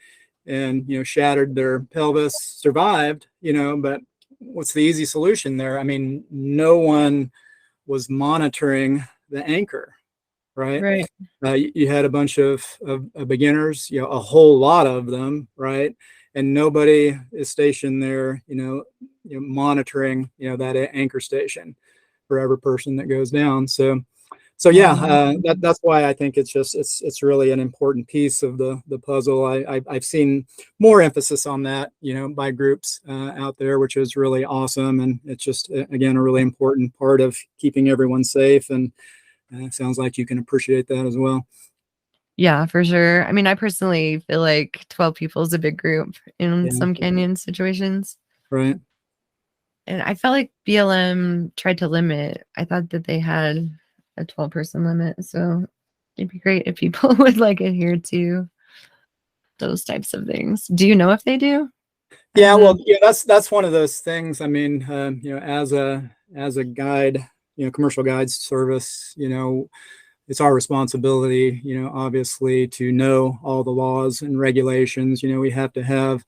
B: and, shattered their pelvis, survived, but what's the easy solution there? I mean, no one was monitoring the anchor, right? You had a bunch of beginners, a whole lot of them, right? And nobody is stationed there, monitoring, that anchor station for every person that goes down. So yeah, that's why I think it's really an important piece of the puzzle. I've seen more emphasis on that, by groups out there, which is really awesome. And it's just, again, a really important part of keeping everyone safe. And it sounds like you can appreciate that as well.
C: Yeah, for sure. I mean, I personally feel like 12 people is a big group in some canyon situations.
B: Right.
C: And I felt like BLM tried to limit. I thought that they had a 12-person limit. So it'd be great if people would adhere to those types of things. Do you know if they do?
B: Yeah, well, that's one of those things. I mean, as a guide, commercial guides service, it's our responsibility, obviously, to know all the laws and regulations. We have to have,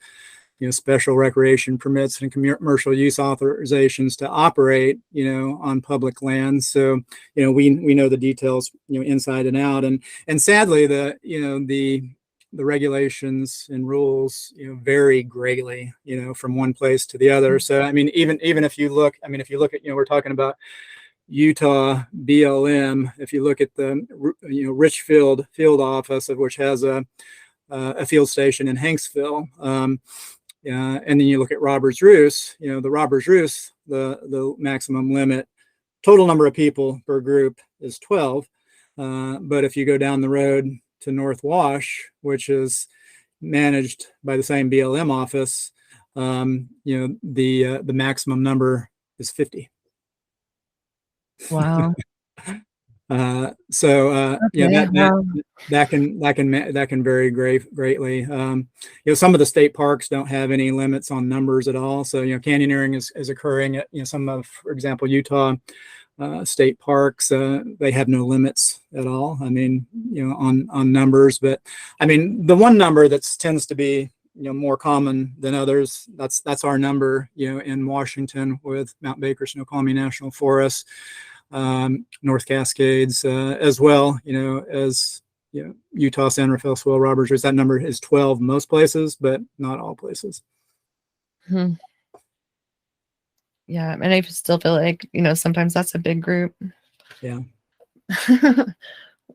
B: special recreation permits and commercial use authorizations to operate, on public lands. So, we know the details, inside and out. And sadly, the regulations and rules, vary greatly, from one place to the other. So, I mean, even if you look at, we're talking about Utah BLM. If you look at the Richfield field office, of which has a field station in Hanksville, and then you look at Robbers Roost, the Robbers Roost, the maximum limit total number of people per group is 12. But if you go down the road to North Wash, which is managed by the same BLM office, the maximum number is 50.
C: Wow.
B: That can vary greatly. Some of the state parks don't have any limits on numbers at all. So, canyoneering is occurring at, some of, for example, Utah state parks. They have no limits at all. I mean, on numbers, but I mean, the one number that tends to be more common than others. That's our number, in Washington with Mount Baker Snoqualmie National Forest, North Cascades, as well, as Utah, San Rafael, Swell, Roberts. That number is 12 most places, but not all places.
C: Hmm. Yeah, and I still feel like, sometimes that's a big group.
B: Yeah.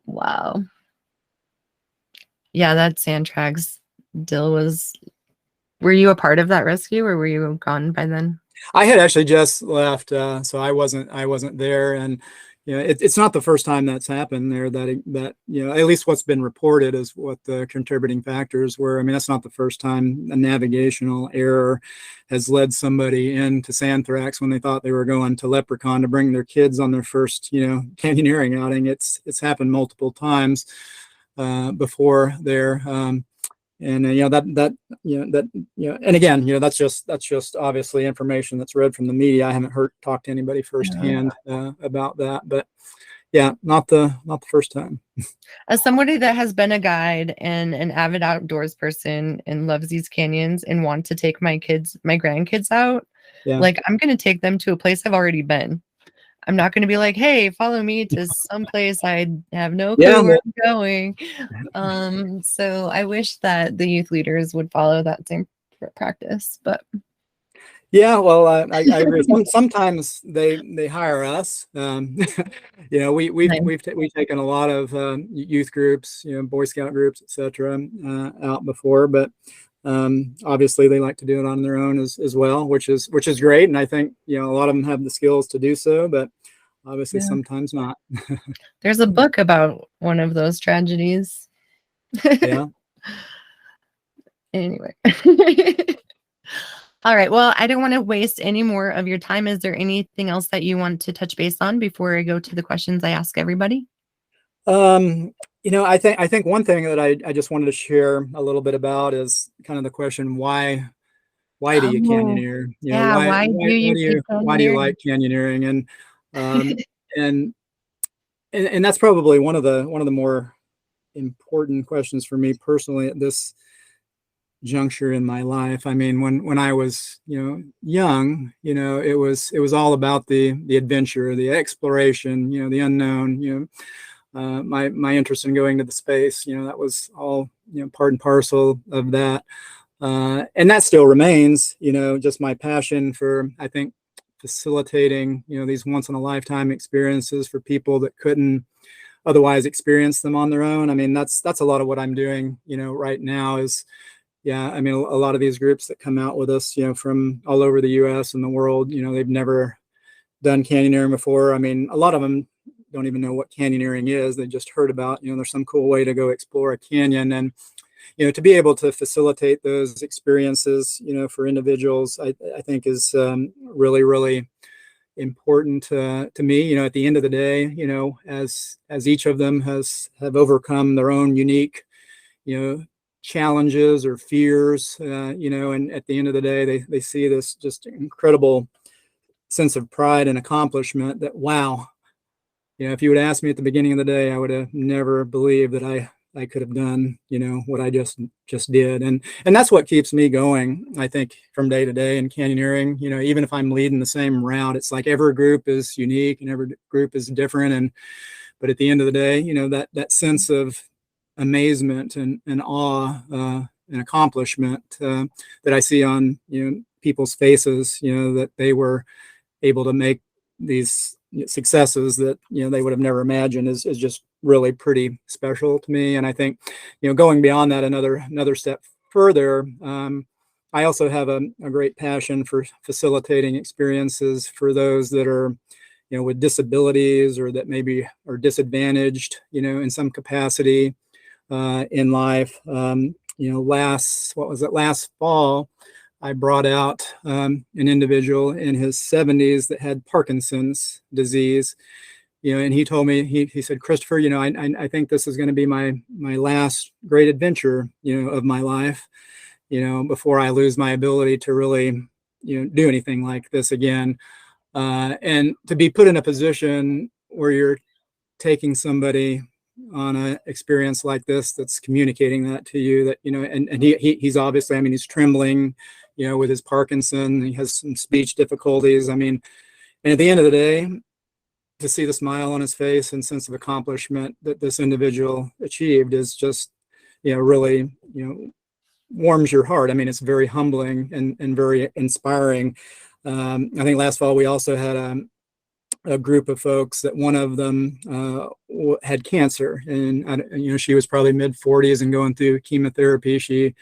C: Wow. Yeah, that sand trags deal was. Were you a part of that rescue, or were you gone by then?
B: I had actually just left, so I wasn't there, and it's not the first time that's happened there. That at least what's been reported is what the contributing factors were. I mean, that's not the first time a navigational error has led somebody into Sandthrax when they thought they were going to Leprechaun to bring their kids on their first canyoneering outing. It's happened multiple times before there. And and again, that's just obviously information that's read from the media. I haven't talked to anybody firsthand about that, but yeah, not the first time.
C: As somebody that has been a guide and an avid outdoors person and loves these canyons and want to take my grandkids out, like I'm going to take them to a place I've already been. I'm not going to be like, hey, follow me to some place I have no clue where I'm going. So I wish that the youth leaders would follow that same practice, but.
B: Yeah, well, I agree. Sometimes they hire us. We've taken a lot of youth groups, Boy Scout groups, etc., out before, but obviously they like to do it on their own as well, which is great. And I think a lot of them have the skills to do so, but obviously sometimes not.
C: There's a book about one of those tragedies.
B: Yeah.
C: Anyway. All right. Well, I don't want to waste any more of your time. Is there anything else that you want to touch base on before I go to the questions I ask everybody?
B: I think one thing that I just wanted to share a little bit about is kind of the question, why do you canyoneer?
C: Why
B: do you like canyoneering? And that's probably one of the more important questions for me personally at this juncture in my life. I mean, when I was young, it was all about the adventure, the exploration, the unknown. My interest in going to the space, that was all part and parcel of that, and that still remains. Just my passion for, I think, facilitating these once in a lifetime experiences for people that couldn't otherwise experience them on their own. I mean, that's a lot of what I'm doing right now is. Yeah, I mean, a lot of these groups that come out with us, from all over the U.S. and the world, they've never done canyoneering before. I mean, a lot of them don't even know what canyoneering is. They just heard about, there's some cool way to go explore a canyon. And, to be able to facilitate those experiences, for individuals, I think is really, really important to me. At the end of the day, as each of them have overcome their own unique, challenges or fears, and at the end of the day, they see this just incredible sense of pride and accomplishment that, wow, if you would ask me at the beginning of the day, I would have never believed that I could have done, what I just did. And that's what keeps me going, I think, from day to day in canyoneering. Even if I'm leading the same route, it's like every group is unique and every group is different. But at the end of the day, that sense of amazement and awe and accomplishment that I see on people's faces, that they were able to make these successes that they would have never imagined is just really pretty special to me. And I think going beyond that another step further, I also have a great passion for facilitating experiences for those that are with disabilities or that maybe are disadvantaged in some capacity in life. Last fall, I brought out an individual in his 70s that had Parkinson's disease, and he told me, he said, Christopher, I think this is going to be my last great adventure, of my life, before I lose my ability to really, do anything like this again. And to be put in a position where you're taking somebody on an experience like this that's communicating that to you, that, you know, and he's obviously, I mean, he's trembling, you know, with his Parkinson. He has some speech difficulties. I mean, and at the end of the day, to see the smile on his face and sense of accomplishment that this individual achieved is just, you know, really, you know, warms your heart. I mean, it's very humbling and very inspiring. I think last fall we also had a group of folks that one of them had cancer, and you know, she was probably mid 40s and going through chemotherapy. She,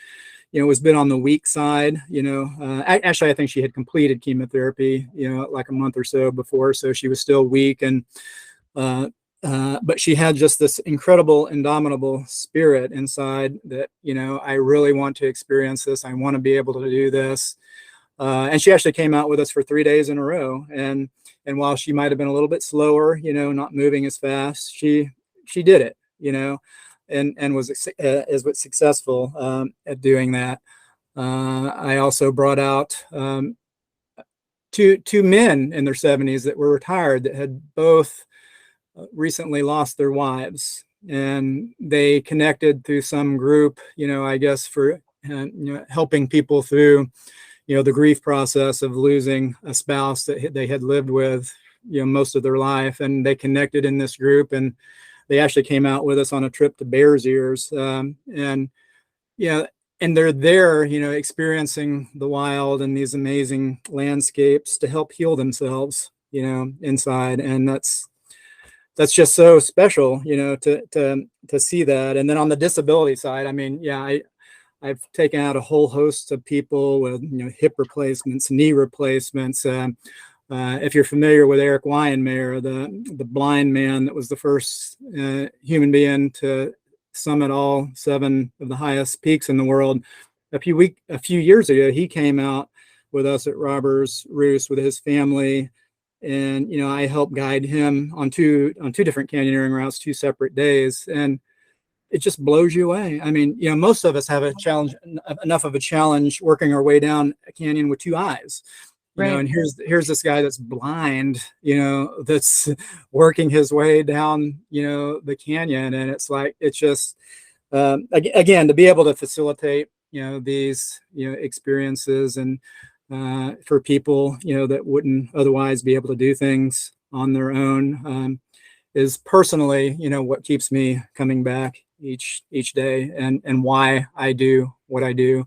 B: you know, was a bit on the weak side. You know, actually, I think she had completed chemotherapy, you know, like a month or so before, so she was still weak, and but she had just this incredible, indomitable spirit inside that, you know, I really want to experience this. I want to be able to do this. And she actually came out with us for 3 days in a row. And while she might have been a little bit slower, you know, not moving as fast, she did it, you know, and was successful at doing that. I also brought out two men in their 70s that were retired that had both recently lost their wives, and they connected through some group, you know, I guess for you know, helping people through, you know, the grief process of losing a spouse that they had lived with, you know, most of their life. And they connected in this group, and they actually came out with us on a trip to Bears Ears, and yeah, and they're there, you know, experiencing the wild and these amazing landscapes to help heal themselves, you know, inside. And that's just so special, you know, to see that. And then on the disability side, I mean, yeah, I've taken out a whole host of people with, you know, hip replacements, knee replacements. If you're familiar with Eric Weinmayer, the blind man that was the first human being to summit all 7 of the highest peaks in the world, a few years ago, he came out with us at Robbers Roost with his family. And, you know, I helped guide him on two different canyoneering routes, 2 separate days. And it just blows you away. I mean, you know, most of us have enough of a challenge working our way down a canyon with 2 eyes, you know, and here's this guy that's blind, you know, that's working his way down, you know, the canyon. And it's like, it's just, again, to be able to facilitate, you know, these, you know, experiences, and for people, you know, that wouldn't otherwise be able to do things on their own, is personally, you know, what keeps me coming back each day, and why I do what I do.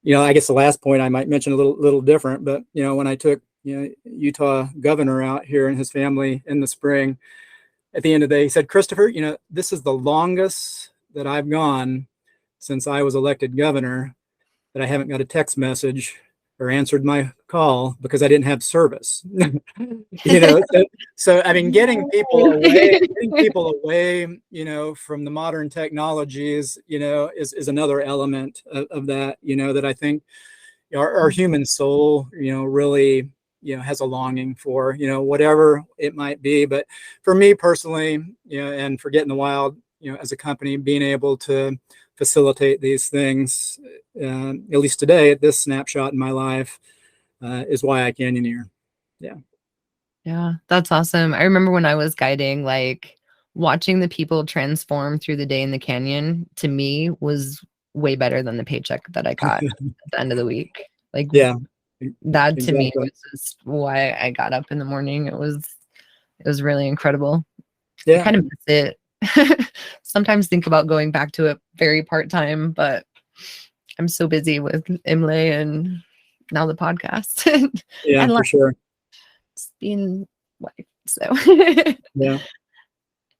B: You know, I guess the last point I might mention a little different, but, you know, when I took, you know, Utah governor out here and his family in the spring, at the end of the day, he said, "Christopher, you know, this is the longest that I've gone since I was elected governor that I haven't got a text message or answered my call because I didn't have service." You know, so I mean, getting people away, you know, from the modern technologies, you know, is another element of that, you know, that I think our human soul, you know, really, you know, has a longing for, you know, whatever it might be. But for me personally, you know, and for Get in the Wild, you know, as a company, being able to facilitate these things, at least today at this snapshot in my life, is why I canyoneer.
C: Yeah, that's awesome. I remember when I was guiding, like, watching the people transform through the day in the canyon, to me, was way better than the paycheck that I got at the end of the week. Like,
B: Yeah,
C: that to me
B: exactly.
C: was just why I got up in the morning. It was really incredible. I
B: Yeah,
C: kind of miss it. Sometimes think about going back to it very part-time, but I'm so busy with Imlay and now the podcast
B: yeah,
C: and
B: for
C: life,
B: sure.
C: just being wife. So
B: Yeah.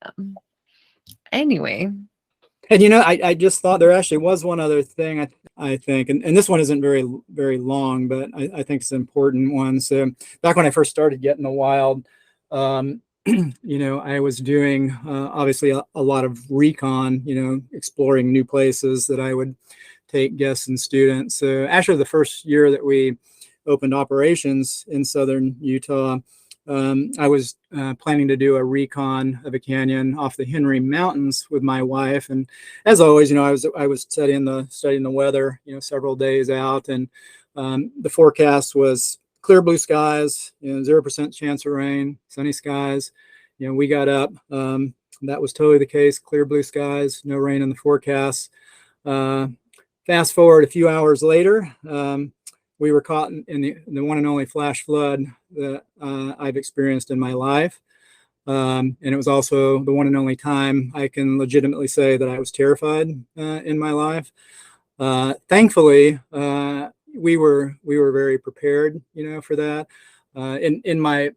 C: um, anyway,
B: And, you know, I just thought there actually was one other thing I think, and this one isn't very long, but I think it's an important one. So back when I first started Getting the Wild, you know, I was doing obviously a lot of recon, you know, exploring new places that I would take guests and students. So actually the first year that we opened operations in southern Utah, I was planning to do a recon of a canyon off the Henry Mountains with my wife, and as always, you know, I was studying the weather, you know, several days out, and the forecast was clear blue skies, you know, 0% chance of rain, sunny skies, we got up. That was totally the case. Clear blue skies, no rain in the forecast. Fast forward a few hours later, we were caught in the one and only flash flood that I've experienced in my life. And it was also the one and only time I can legitimately say that I was terrified in my life. Thankfully, we were very prepared, for that. In my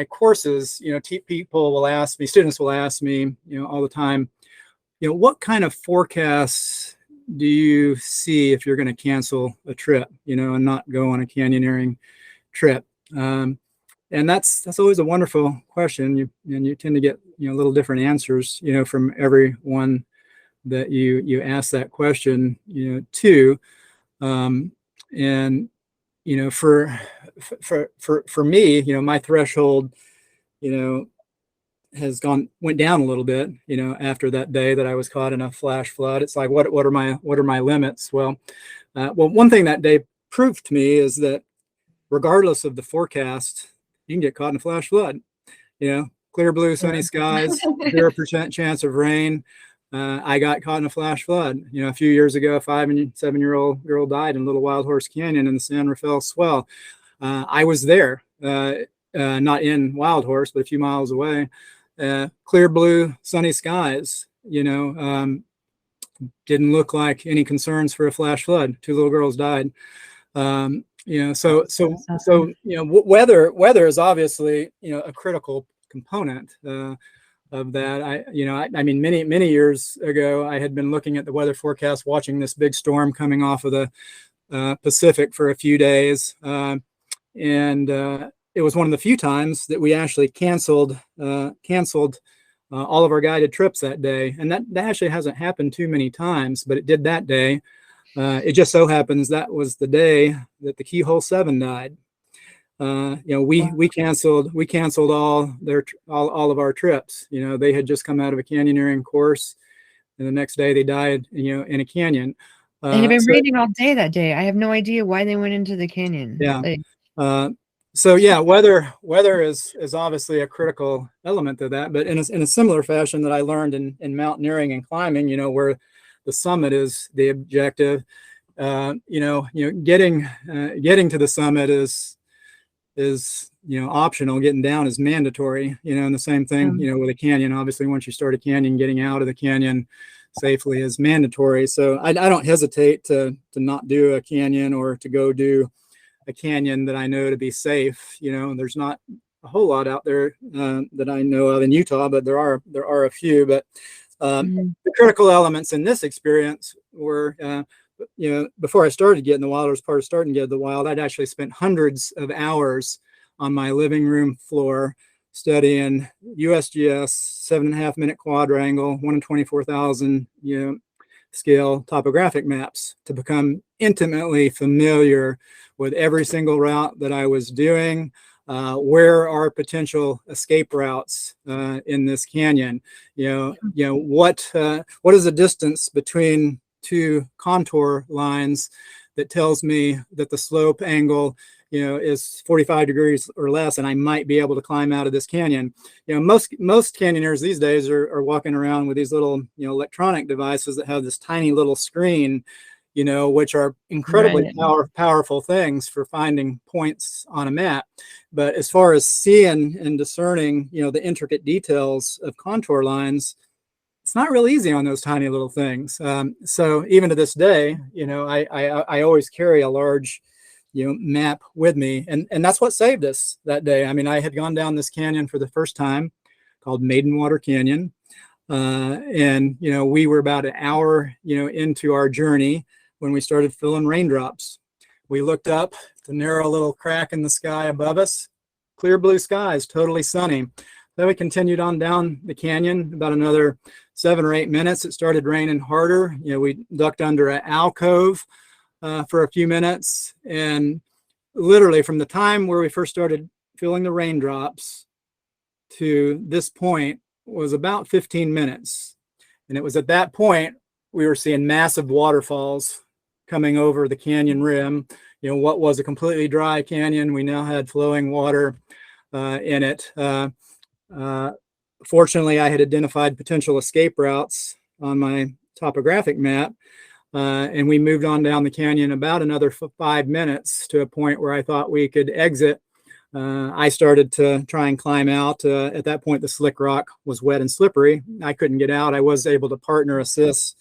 B: courses, people will ask me, students will ask me, all the time, what kind of forecasts do you see if you're going to cancel a trip, and not go on a canyoneering trip? And that's always a wonderful question. You tend to get, little different answers, from everyone that you ask that question, to. And, for me, my threshold, went down a little bit, after that day that I was caught in a flash flood. It's like, what are my limits? Well, one thing that day proved to me is that regardless of the forecast, you can get caught in a flash flood. Clear blue, sunny skies, 0% chance of rain. I got caught in a flash flood. A few years ago, a 5 and 7-year-old girl died in Little Wild Horse Canyon in the San Rafael Swell. I was there, not in Wild Horse, but a few miles away. Clear blue, sunny skies. Didn't look like any concerns for a flash flood. 2 little girls died. So weather is obviously a critical component of that. I mean, many years ago, I had been looking at the weather forecast, watching this big storm coming off of the Pacific for a few days, and it was one of the few times that we actually canceled all of our guided trips that day, and that actually hasn't happened too many times, but it did that day. It just so happens that was the day that the Keyhole 7 died. We canceled all of our trips. They had just come out of a canyoneering course, and the next day they died, in a canyon.
C: It had been raining all day that day. I have no idea why they went into the canyon.
B: Yeah. Weather is obviously a critical element to that, but in a similar fashion that I learned in mountaineering and climbing, where the summit is the objective, getting to the summit is optional. Getting down is mandatory, and the same thing, with a canyon. Obviously, once you start a canyon, getting out of the canyon safely is mandatory. So I don't hesitate to not do a canyon or to go do a canyon that I know to be safe. There's not a whole lot out there that I know of in Utah, but there are a few. But the critical elements in this experience were, before I started getting the wild, or as part of starting to get the wild, I'd actually spent hundreds of hours on my living room floor studying USGS 7.5 minute quadrangle, 1 in 24,000, scale topographic maps to become intimately familiar with every single route that I was doing. Where are potential escape routes in this canyon? What is the distance between 2 contour lines that tells me that the slope angle is 45 degrees or less, and I might be able to climb out of this canyon? Most canyoneers these days are walking around with these little electronic devices that have this tiny little screen, which are incredibly powerful things for finding points on a map. But as far as seeing and discerning, the intricate details of contour lines, it's not real easy on those tiny little things. So even to this day, I always carry a large, map with me, and that's what saved us that day. I mean, I had gone down this canyon for the first time, called Maidenwater Canyon, and we were about an hour, into our journey when we started feeling raindrops. We looked up the narrow little crack in the sky above us, clear blue skies, totally sunny. Then we continued on down the canyon about another 7 or 8 minutes. It started raining harder. We ducked under an alcove for a few minutes, and literally from the time where we first started feeling the raindrops to this point was about 15 minutes. And it was at that point we were seeing massive waterfalls coming over the canyon rim. What was a completely dry canyon, we now had flowing water in it. Fortunately, I had identified potential escape routes on my topographic map, and we moved on down the canyon about another 5 minutes to a point where I thought we could exit. I started to try and climb out. At that point, the slick rock was wet and slippery. I couldn't get out. I was able to partner assist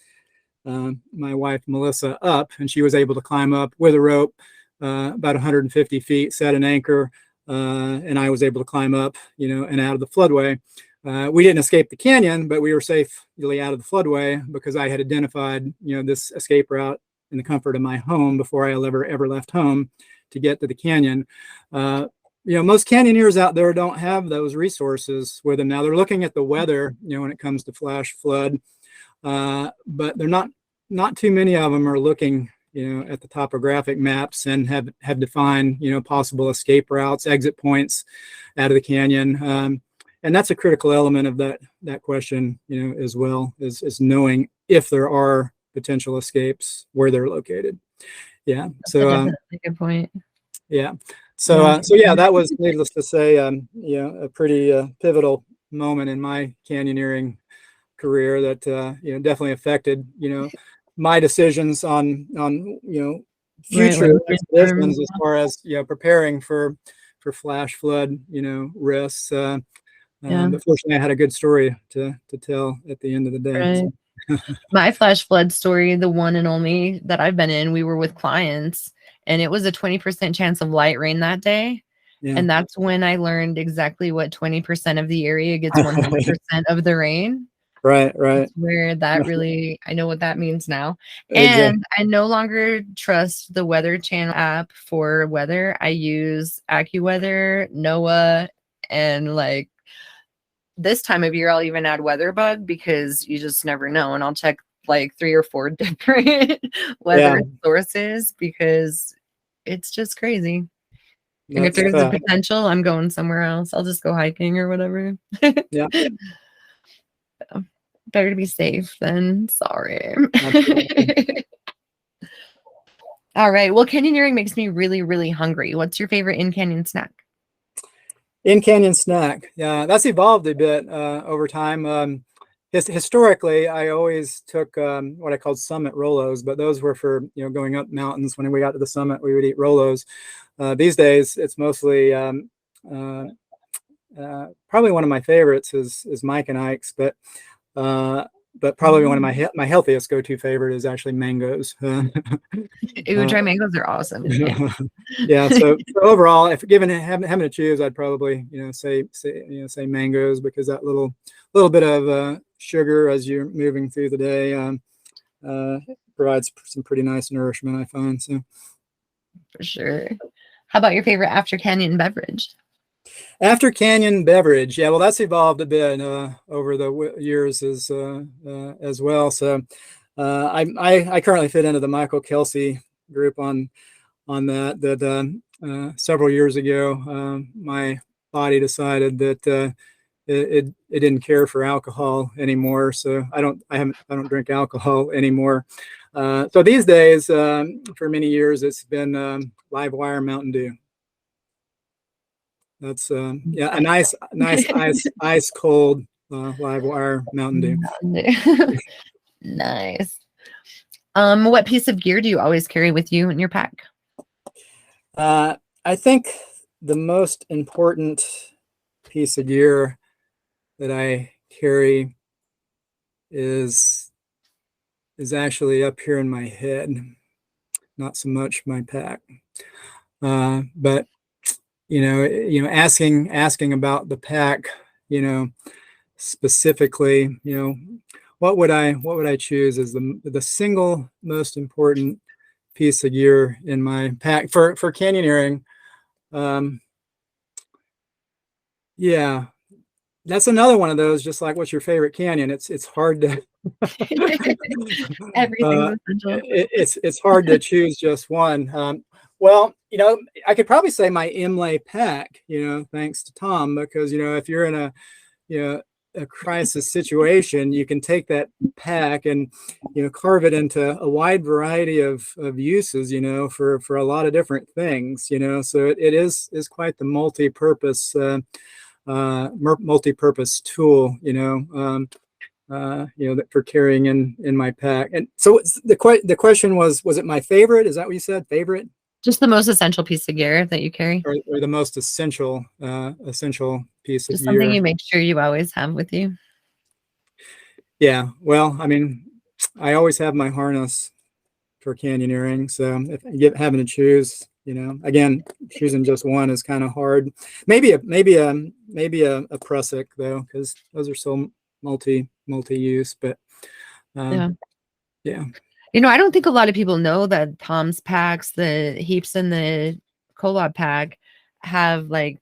B: my wife, Melissa, up, and she was able to climb up with a rope about 150 feet, set an anchor, and I was able to climb up, and out of the floodway. We didn't escape the canyon, but we were safely out of the floodway because I had identified, this escape route in the comfort of my home before I ever left home to get to the canyon. Most canyoneers out there don't have those resources with them. Now they're looking at the weather, when it comes to flash flood, but they're not too many of them are looking, at the topographic maps and have defined, possible escape routes, exit points out of the canyon. And that's a critical element of that question, as well, is knowing if there are potential escapes, where they're located. Yeah. So
C: that's a good point.
B: Yeah. So that was, needless to say, a pretty pivotal moment in my canyoneering career that definitely affected my decisions on future expeditions as far as preparing for flash flood risks. But fortunately, I had a good story to tell at the end of the day.
C: Right. So. My flash flood story, the one and only that I've been in, we were with clients, and it was a 20% chance of light rain that day. Yeah. And that's when I learned exactly what 20% of the area gets 100% of the rain.
B: Right.
C: That's where that really, I know what that means now. And I no longer trust the Weather Channel app for weather. I use AccuWeather, NOAA, and this time of year, I'll even add WeatherBug because you just never know. And I'll check 3 or 4 different weather sources because it's just crazy. And if there's a potential, I'm going somewhere else. I'll just go hiking or whatever.
B: Yeah.
C: Better to be safe than sorry. All right. Well, canyoneering makes me really, really hungry. What's your favorite in-canyon snack?
B: In-canyon snack. Yeah, that's evolved a bit over time. Historically, I always took what I called summit Rolos, but those were for going up mountains. When we got to the summit, we would eat Rolos. These days, it's mostly probably one of my favorites is Mike and Ike's, but probably one of my healthiest go-to favorite is actually mangoes.
C: Dry mangoes are awesome.
B: Yeah. So overall, if having to choose, I'd probably say mangoes because that little bit of sugar as you're moving through the day provides some pretty nice nourishment, I find. So
C: for sure. How about your favorite after canyon beverage?
B: After canyon beverage, yeah, well, that's evolved a bit over the years as well. So I currently fit into the Michael Kelsey group on that. Several years ago, my body decided that it didn't care for alcohol anymore. So I don't drink alcohol anymore. So these days, for many years, it's been Live Wire Mountain Dew. That's a nice ice cold Live Wire Mountain Dew.
C: Nice. What piece of gear do you always carry with you in your pack?
B: I think the most important piece of gear that I carry is actually up here in my head, not so much my pack, but asking about the pack, specifically, what would I choose as the single most important piece of gear in my pack for canyoneering? Yeah, that's another one of those, just like what's your favorite canyon? It's hard to
C: everything's essential.
B: It's hard to choose just one. Well, I could probably say my Imlay pack, thanks to Tom, because, if you're in a crisis situation, you can take that pack and, carve it into a wide variety of uses, for a lot of different things, so it is quite the multi-purpose multi-purpose tool, for carrying in my pack. And so the question was it my favorite? Is that what you said? Favorite?
C: Just the most essential piece of gear that you carry?
B: Or the most essential piece of
C: Just something
B: gear?
C: you make sure you always have with you?
B: Yeah. Well, I mean, I always have my harness for canyoneering. So if having to choose, again, choosing just one is kind of hard. Maybe a prusik though, because those are so multi-use. But
C: Yeah.
B: yeah.
C: I don't think a lot of people know that Tom's packs, the Heaps and the Collab pack, have like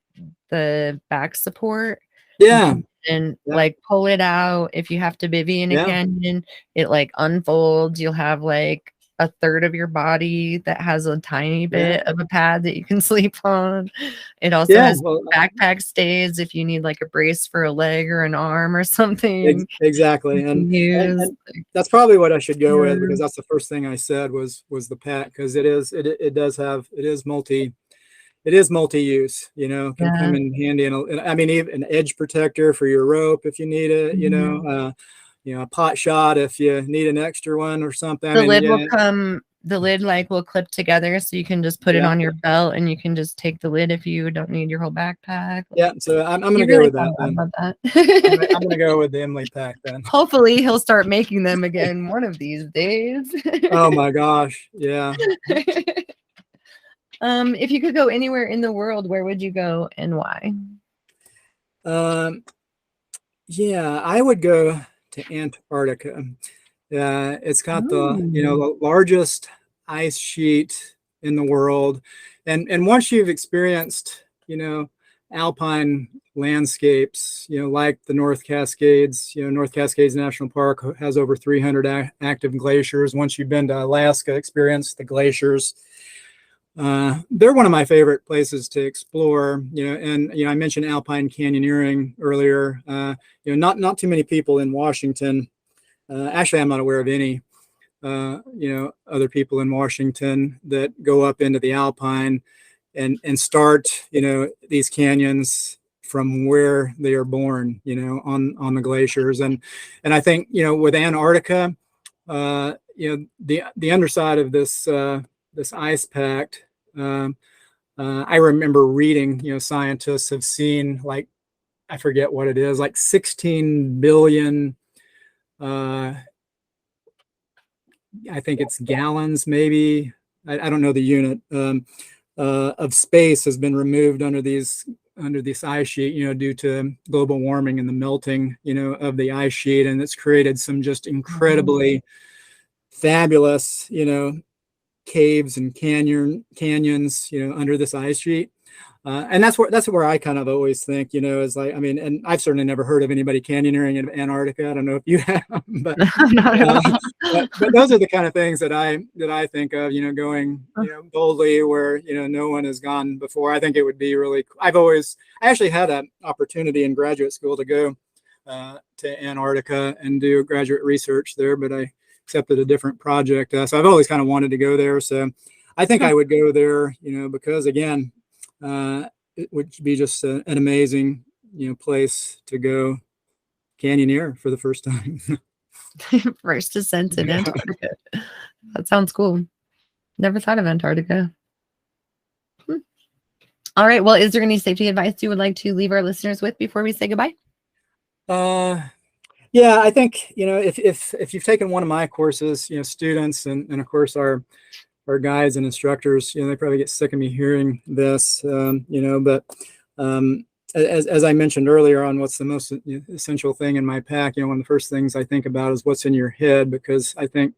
C: the back support.
B: Yeah.
C: And like pull it out. If you have to bivvy in a canyon, it like unfolds. You'll have like a third of your body that has a tiny bit of a pad that you can sleep on. It also has backpack stays if you need like a brace for a leg or an arm or something.
B: Exactly. And that's probably what I should go with, because that's the first thing I said was the pack, because it is multi-use, can come in handy. And I mean, even an edge protector for your rope if you need it, a pot shot if you need an extra one or something.
C: The lid like will clip together, so you can just put it on your belt, and you can just take the lid if you don't need your whole backpack.
B: Yeah, so I'm going to go with that then. I'm going to go with the Emily pack then.
C: Hopefully he'll start making them again one of these days.
B: Oh my gosh, yeah.
C: If you could go anywhere in the world, where would you go and why?
B: Yeah, I would go to Antarctica. It's got the largest ice sheet in the world, and once you've experienced alpine landscapes, like the North Cascades. North Cascades National Park has over 300 active glaciers. Once you've been to Alaska, experience the glaciers. They're one of my favorite places to explore. And I mentioned alpine canyoneering earlier. Not too many people in Washington. Actually, I'm not aware of any, other people in Washington that go up into the alpine and start, these canyons from where they are born, on the glaciers. And I think, with Antarctica, the underside of this ice pack, I remember reading, scientists have seen, like, I forget what it is, like 16 billion, I think it's gallons, maybe. I don't know the unit, of space has been removed under this ice sheet, due to global warming and the melting, of the ice sheet. And it's created some just incredibly fabulous, caves and canyons, under this ice sheet. And that's where I kind of always think, is like, I mean, and I've certainly never heard of anybody canyoneering in Antarctica. I don't know if you have, but, but those are the kind of things that I think of, going, boldly where, no one has gone before. I think it would be really, I actually had an opportunity in graduate school to go to Antarctica and do graduate research there, but I accepted a different project. So I've always kind of wanted to go there. So I think I would go there, because again, it would be just an amazing, place to go canyoneer for the first time.
C: First ascent in Antarctica. That sounds cool. Never thought of Antarctica. All right. Well, is there any safety advice you would like to leave our listeners with before we say goodbye?
B: Yeah, I think, if you've taken one of my courses, students and of course our guides and instructors, they probably get sick of me hearing this, but as I mentioned earlier on what's the most essential thing in my pack, one of the first things I think about is what's in your head, because I think,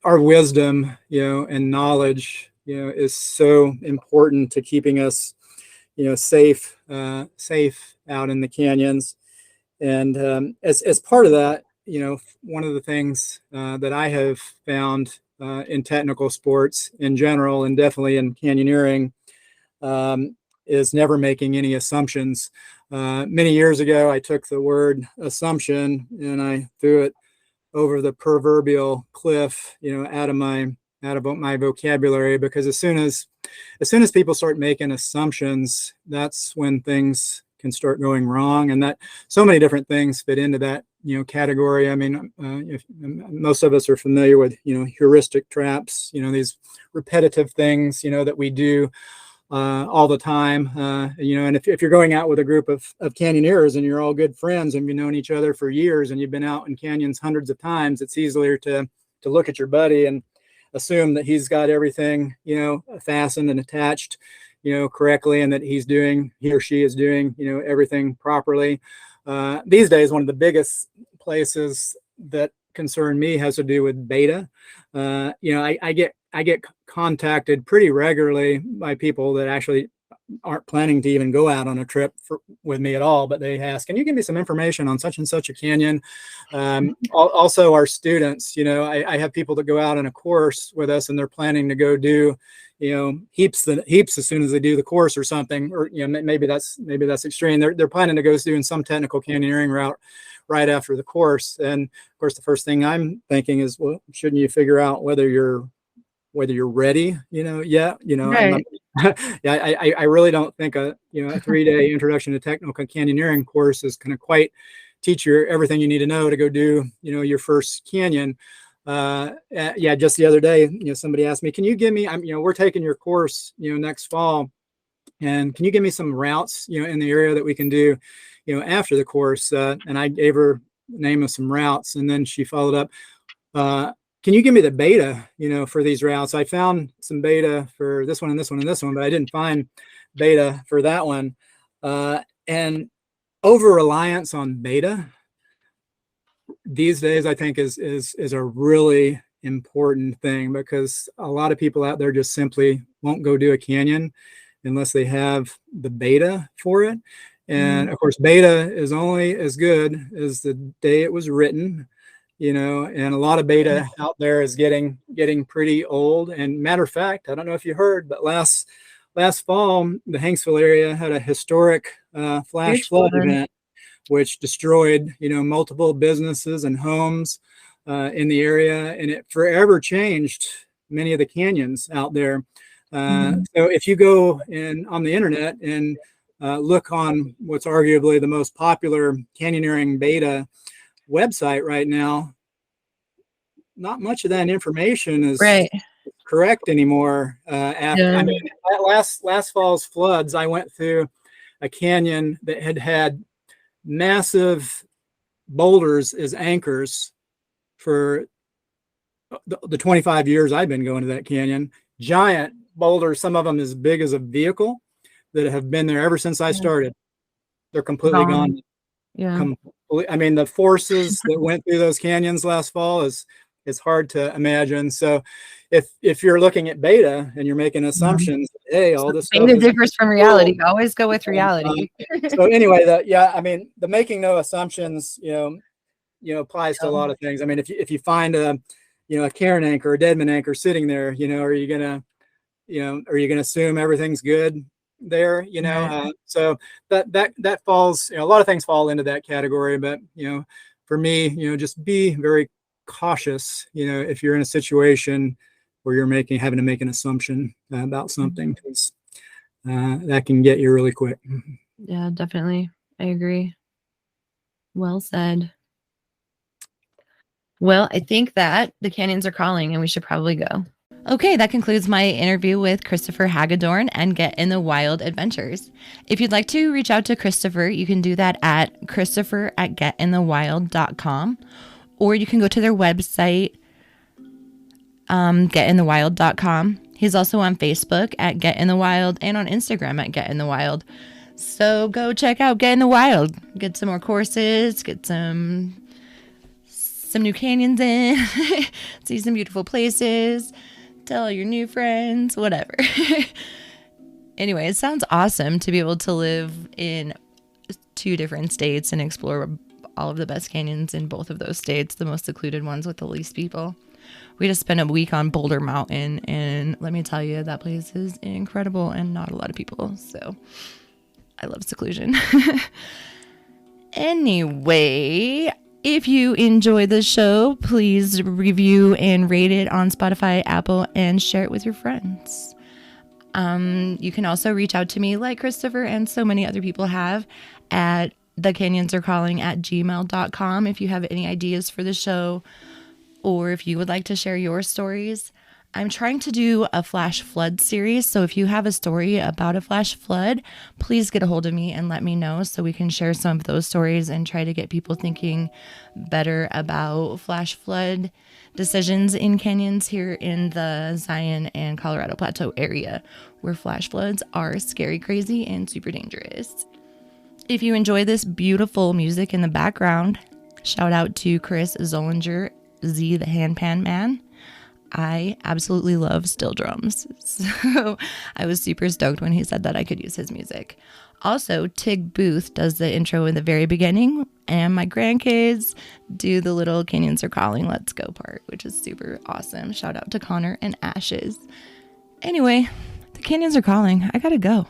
B: our wisdom, and knowledge, is so important to keeping us, safe out in the canyons. And as part of that, one of the things that I have found in technical sports in general, and definitely in canyoneering, is never making any assumptions. Many years ago, I took the word assumption and I threw it over the proverbial cliff, out of my out of my vocabulary, because as soon as people start making assumptions, that's when things can start going wrong. And that so many different things fit into that, category. I mean, if most of us are familiar with, heuristic traps, these repetitive things, that we do all the time, and if you're going out with a group of canyoneers and you're all good friends and you've known each other for years and you've been out in canyons hundreds of times, it's easier to look at your buddy and assume that he's got everything, fastened and attached, correctly, and that he or she is doing, everything properly. These days, one of the biggest places that concern me has to do with beta. I get contacted pretty regularly by people that actually aren't planning to even go out on a trip with me at all, but they ask, can you give me some information on such and such a canyon? Also our students, I have people that go out on a course with us and they're planning to go do, heaps as soon as they do the course or something, or, maybe that's extreme. They're planning to go doing some technical canyoneering route right after the course. And of course, the first thing I'm thinking is, well, shouldn't you figure out whether you're ready, yet,
C: Right.
B: I really don't think a 3-day introduction to technical canyoneering course is going to quite teach you everything you need to know to go do, your first canyon. Just the other day, somebody asked me, can you give me, we're taking your course, next fall, and can you give me some routes, in the area that we can do, after the course? And I gave her the name of some routes, and then she followed up, can you give me the beta, for these routes? I found some beta for this one and this one and this one, but I didn't find beta for that one. And over-reliance on beta these days, I think is a really important thing, because a lot of people out there just simply won't go do a canyon unless they have the beta for it. And of course, beta is only as good as the day it was written. And a lot of beta out there is getting pretty old. And matter of fact, I don't know if you heard, but last fall, the Hanksville area had a historic flash flood event, which destroyed, multiple businesses and homes in the area, and it forever changed many of the canyons out there. So if you go on the internet and look on what's arguably the most popular canyoneering beta website right now, not much of that information is correct anymore. I mean, last fall's floods, I went through a canyon that had massive boulders as anchors for the 25 years I've been going to that canyon. Giant boulders, some of them as big as a vehicle, that have been there ever since I started. They're completely gone.
C: Yeah.
B: I mean, the forces that went through those canyons last fall is hard to imagine. So if you're looking at beta and you're making assumptions, hey, all this stuff
C: differs from reality. Always go with reality.
B: So anyway, I mean, the making no assumptions, applies to a lot of things. I mean, if you find a Cairn anchor, a Deadman anchor sitting there, are you gonna assume everything's good there? So that falls. A lot of things fall into that category. But for me, just be very cautious. If you're in a situation where you're having to make an assumption about something, because that can get you really quick.
C: Yeah, definitely. I agree. Well said. Well, I think that the canyons are calling and we should probably go.
A: Okay, that concludes my interview with Christopher Hagedorn and Get in the Wild Adventures. If you'd like to reach out to Christopher, you can do that at christopher@getinthewild.com, or you can go to their website, getinthewild.com. He's also on Facebook at Get in the Wild and on Instagram at Get in the Wild. So go check out Get in the Wild. Get some more courses, get some new canyons in, see some beautiful places, tell your new friends, whatever. Anyway, it sounds awesome to be able to live in 2 different states and explore all of the best canyons in both of those states, the most secluded ones with the least people. We just spent a week on Boulder Mountain, and let me tell you, that place is incredible and not a lot of people. So I love seclusion. Anyway, If you enjoy the show, please review and rate it on Spotify, Apple, and share it with your friends. You can also reach out to me like Christopher and so many other people have at thecanyonsarecalling@gmail.com if you have any ideas for the show or if you would like to share your stories. I'm trying to do a flash flood series, so if you have a story about a flash flood, please get a hold of me and let me know so we can share some of those stories and try to get people thinking better about flash flood decisions in canyons here in the Zion and Colorado Plateau area, where flash floods are scary, crazy, and super dangerous. If you enjoy this beautiful music in the background, shout out to Chris Zollinger, Z the Handpan Man. I absolutely love steel drums, so I was super stoked when he said that I could use his music. Also, Tig Booth does the intro in the very beginning, and my grandkids do the little Canyons Are Calling Let's Go part, which is super awesome. Shout out to Connor and Ashes. Anyway, the Canyons are calling. I gotta go.